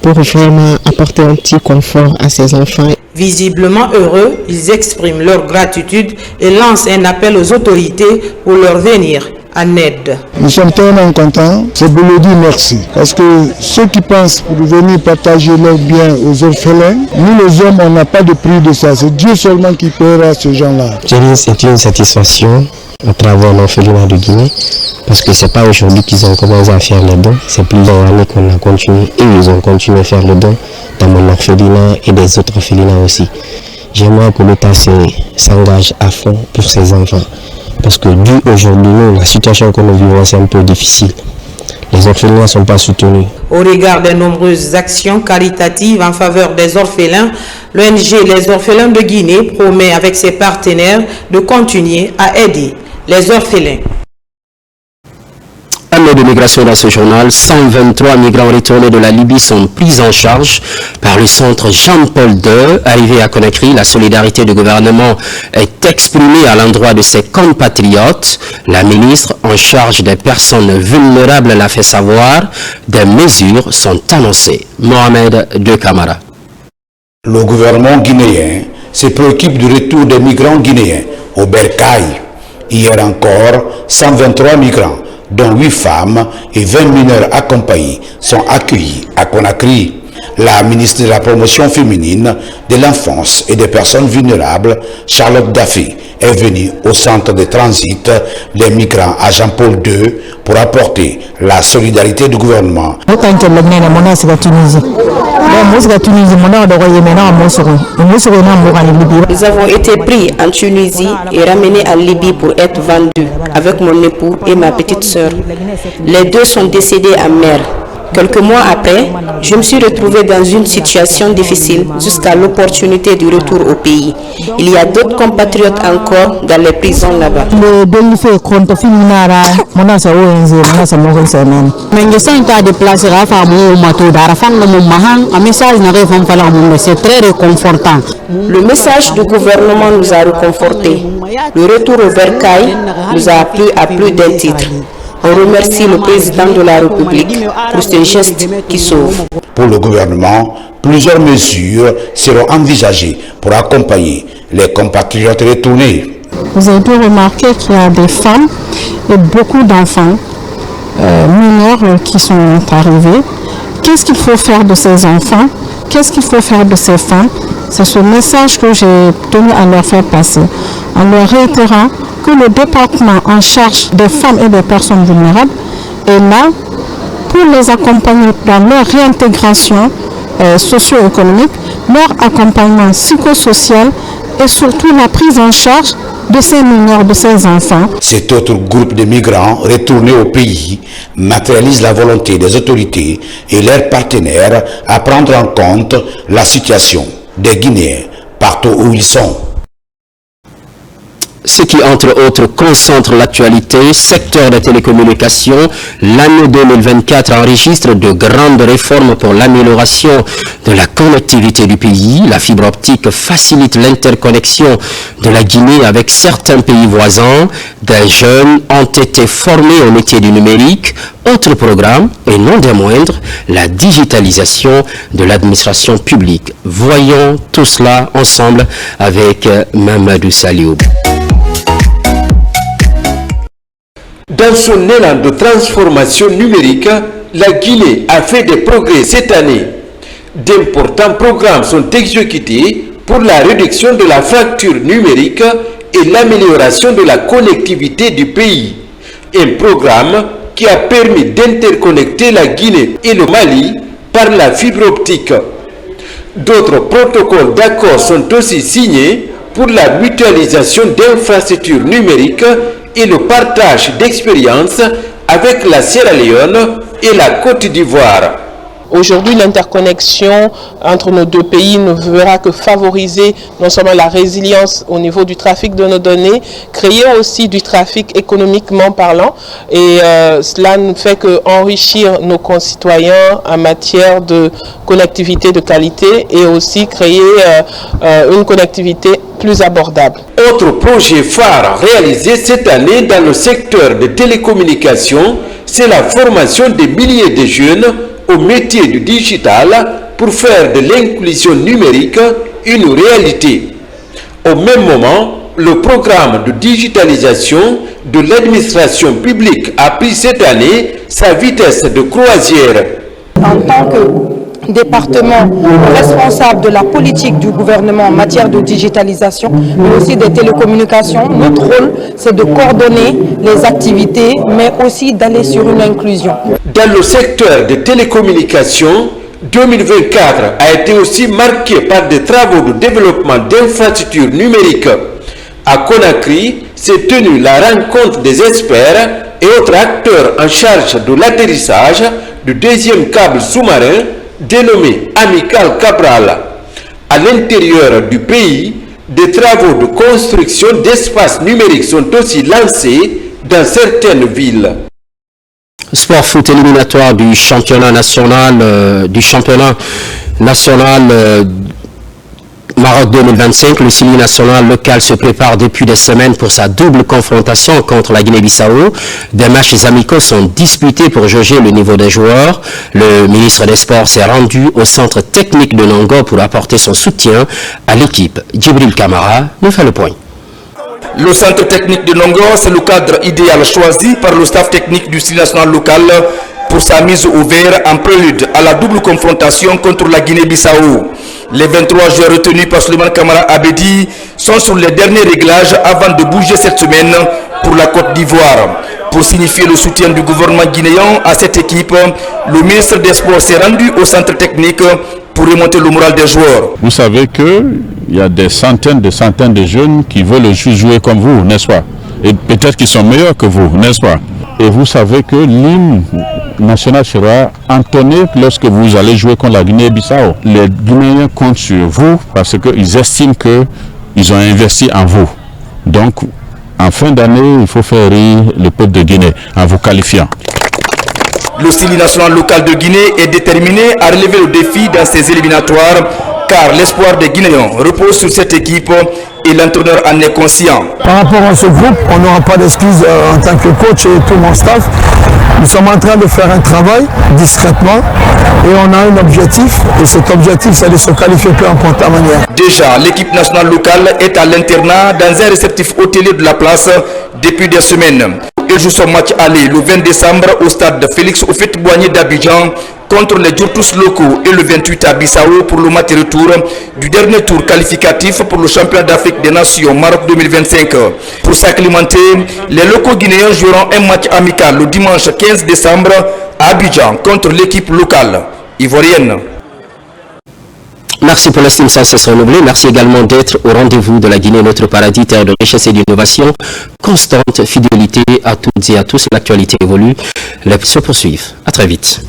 pour vraiment apporter un petit confort à ces enfants. Visiblement heureux, ils expriment leur gratitude et lancent un appel aux autorités pour leur venir en aide. Nous sommes tellement contents, c'est pour leur dire merci. Parce que ceux qui pensent pour venir partager leurs biens aux orphelins, nous les hommes, on n'a pas de prix de ça. C'est Dieu seulement qui paiera ces gens-là. C'est une satisfaction à travers l'orphelinat de Guinée. Parce que ce n'est pas aujourd'hui qu'ils ont commencé à faire les dons, c'est plusieurs années qu'on a continué et ils ont continué à faire le don dans mon orphelinat et des autres orphelinats aussi. J'aimerais que l'État s'engage à fond pour ces enfants. Parce que dû aujourd'hui, la situation que nous vivons, c'est un peu difficile. Les orphelins ne sont pas soutenus. Au regard des nombreuses actions caritatives en faveur des orphelins, l'ONG Les Orphelins de Guinée promet avec ses partenaires de continuer à aider les orphelins. Un mot de migration dans ce journal. 123 migrants retournés de la Libye sont pris en charge par le centre Jean-Paul II. Arrivé à Conakry, la solidarité du gouvernement est exprimée à l'endroit de ses compatriotes. La ministre en charge des personnes vulnérables l'a fait savoir. Des mesures sont annoncées. Mohamed De Camara. Le gouvernement guinéen se préoccupe du retour des migrants guinéens au Bercail. Hier encore, 123 migrants, dont 8 femmes et 20 mineurs accompagnés, sont accueillis à Conakry. La ministre de la Promotion féminine, de l'enfance et des personnes vulnérables, Charlotte Daffé, est venue au centre de transit des migrants à Jean-Paul II pour apporter la solidarité du gouvernement. Nous avons été pris en Tunisie et ramenés en Libye pour être vendus avec mon époux et ma petite sœur. Les deux sont décédés en mer. Quelques mois après, je me suis retrouvée dans une situation difficile jusqu'à l'opportunité du retour au pays. Il y a d'autres compatriotes encore dans les prisons là-bas. Le message du gouvernement nous a réconfortés. Le retour au Bercail nous a appris à plus d'un titre. On remercie le président de la République pour ce geste qui sauve. Pour le gouvernement, plusieurs mesures seront envisagées pour accompagner les compatriotes retournés. Vous avez pu remarquer qu'il y a des femmes et beaucoup d'enfants mineurs qui sont arrivés. Qu'est-ce qu'il faut faire de ces enfants? Qu'est-ce qu'il faut faire de ces femmes? C'est ce message que j'ai tenu à leur faire passer, en leur réitérant que le département en charge des femmes et des personnes vulnérables est là pour les accompagner dans leur réintégration socio-économique, leur accompagnement psychosocial et surtout la prise en charge de ces mineurs, de ces enfants. Cet autre groupe de migrants retournés au pays matérialise la volonté des autorités et leurs partenaires à prendre en compte la situation des Guinéens partout où ils sont. Ce qui, entre autres, concentre l'actualité, secteur des télécommunications, l'année 2024 enregistre de grandes réformes pour l'amélioration de la connectivité du pays. La fibre optique facilite l'interconnexion de la Guinée avec certains pays voisins. Des jeunes ont été formés au métier du numérique. Autre programme, et non des moindres, la digitalisation de l'administration publique. Voyons tout cela ensemble avec Mamadou Saliou. Dans son élan de transformation numérique, la Guinée a fait des progrès cette année. D'importants programmes sont exécutés pour la réduction de la fracture numérique et l'amélioration de la connectivité du pays. Un programme qui a permis d'interconnecter la Guinée et le Mali par la fibre optique. D'autres protocoles d'accord sont aussi signés pour la mutualisation d'infrastructures numériques et le partage d'expériences avec la Sierra Leone et la Côte d'Ivoire. Aujourd'hui, l'interconnexion entre nos deux pays ne verra que favoriser non seulement la résilience au niveau du trafic de nos données, créer aussi du trafic économiquement parlant, et cela ne fait qu'enrichir nos concitoyens en matière de connectivité de qualité et aussi créer une connectivité plus abordable. Autre projet phare réalisé cette année dans le secteur des télécommunications, c'est la formation des milliers de jeunes au métier du digital pour faire de l'inclusion numérique une réalité. Au même moment, le programme de digitalisation de l'administration publique a pris cette année sa vitesse de croisière. En tant que département responsable de la politique du gouvernement en matière de digitalisation, mais aussi des télécommunications, notre rôle, c'est de coordonner les activités, mais aussi d'aller sur une inclusion. Dans le secteur des télécommunications, 2024 a été aussi marqué par des travaux de développement d'infrastructures numériques. À Conakry, s'est tenue la rencontre des experts et autres acteurs en charge de l'atterrissage du deuxième câble sous-marin dénommé Amical Cabral. À l'intérieur du pays, des travaux de construction d'espaces numériques sont aussi lancés dans certaines villes. Sport foot éliminatoire du championnat national Maroc 2025, le CIMI national local se prépare depuis des semaines pour sa double confrontation contre la Guinée-Bissau. Des matchs amicaux sont disputés pour jauger le niveau des joueurs. Le ministre des Sports s'est rendu au centre technique de Nongo pour apporter son soutien à l'équipe. Djibril Kamara nous fait le point. Le centre technique de Nongo, c'est le cadre idéal choisi par le staff technique du CIMI national local pour sa mise au vert en prélude à la double confrontation contre la Guinée-Bissau. Les 23 joueurs retenus par Suleiman Kamara Abedi sont sur les derniers réglages avant de bouger cette semaine pour la Côte d'Ivoire. Pour signifier le soutien du gouvernement guinéen à cette équipe, le ministre des Sports s'est rendu au centre technique pour remonter le moral des joueurs. Vous savez qu'il y a des centaines de jeunes qui veulent jouer comme vous, n'est-ce pas? Et peut-être qu'ils sont meilleurs que vous, n'est-ce pas? Et vous savez que l'hymne national sera entonné lorsque vous allez jouer contre la Guinée-Bissau. Les Guinéens comptent sur vous parce qu'ils estiment qu'ils ont investi en vous. Donc, en fin d'année, il faut faire rire le peuple de Guinée en vous qualifiant. Le CIMI national local de Guinée est déterminé à relever le défi dans ces éliminatoires car l'espoir des Guinéens repose sur cette équipe et l'entraîneur en est conscient. Par rapport à ce groupe, on n'aura pas d'excuses en tant que coach et tout mon staff. Nous sommes en train de faire un travail discrètement et on a un objectif et cet objectif c'est de se qualifier peu importe la manière. Déjà, l'équipe nationale locale est à l'internat dans un réceptif hôtelier de la place depuis des semaines. Il joue son match aller le 20 décembre au stade Félix Houphouët-Boigny d'Abidjan contre les Djourtous locaux et le 28 à Bissau pour le match retour du dernier tour qualificatif pour le championnat d'Afrique des Nations Maroc 2025. Pour s'acclimater, les locaux guinéens joueront un match amical le dimanche 15 décembre à Abidjan contre l'équipe locale ivoirienne. Merci pour l'estime sans cesse renouvelée. Merci également d'être au rendez-vous de la Guinée, notre paradis, terre de richesse et d'innovation. Constante fidélité à toutes et à tous. L'actualité évolue. Les se poursuivent. À très vite.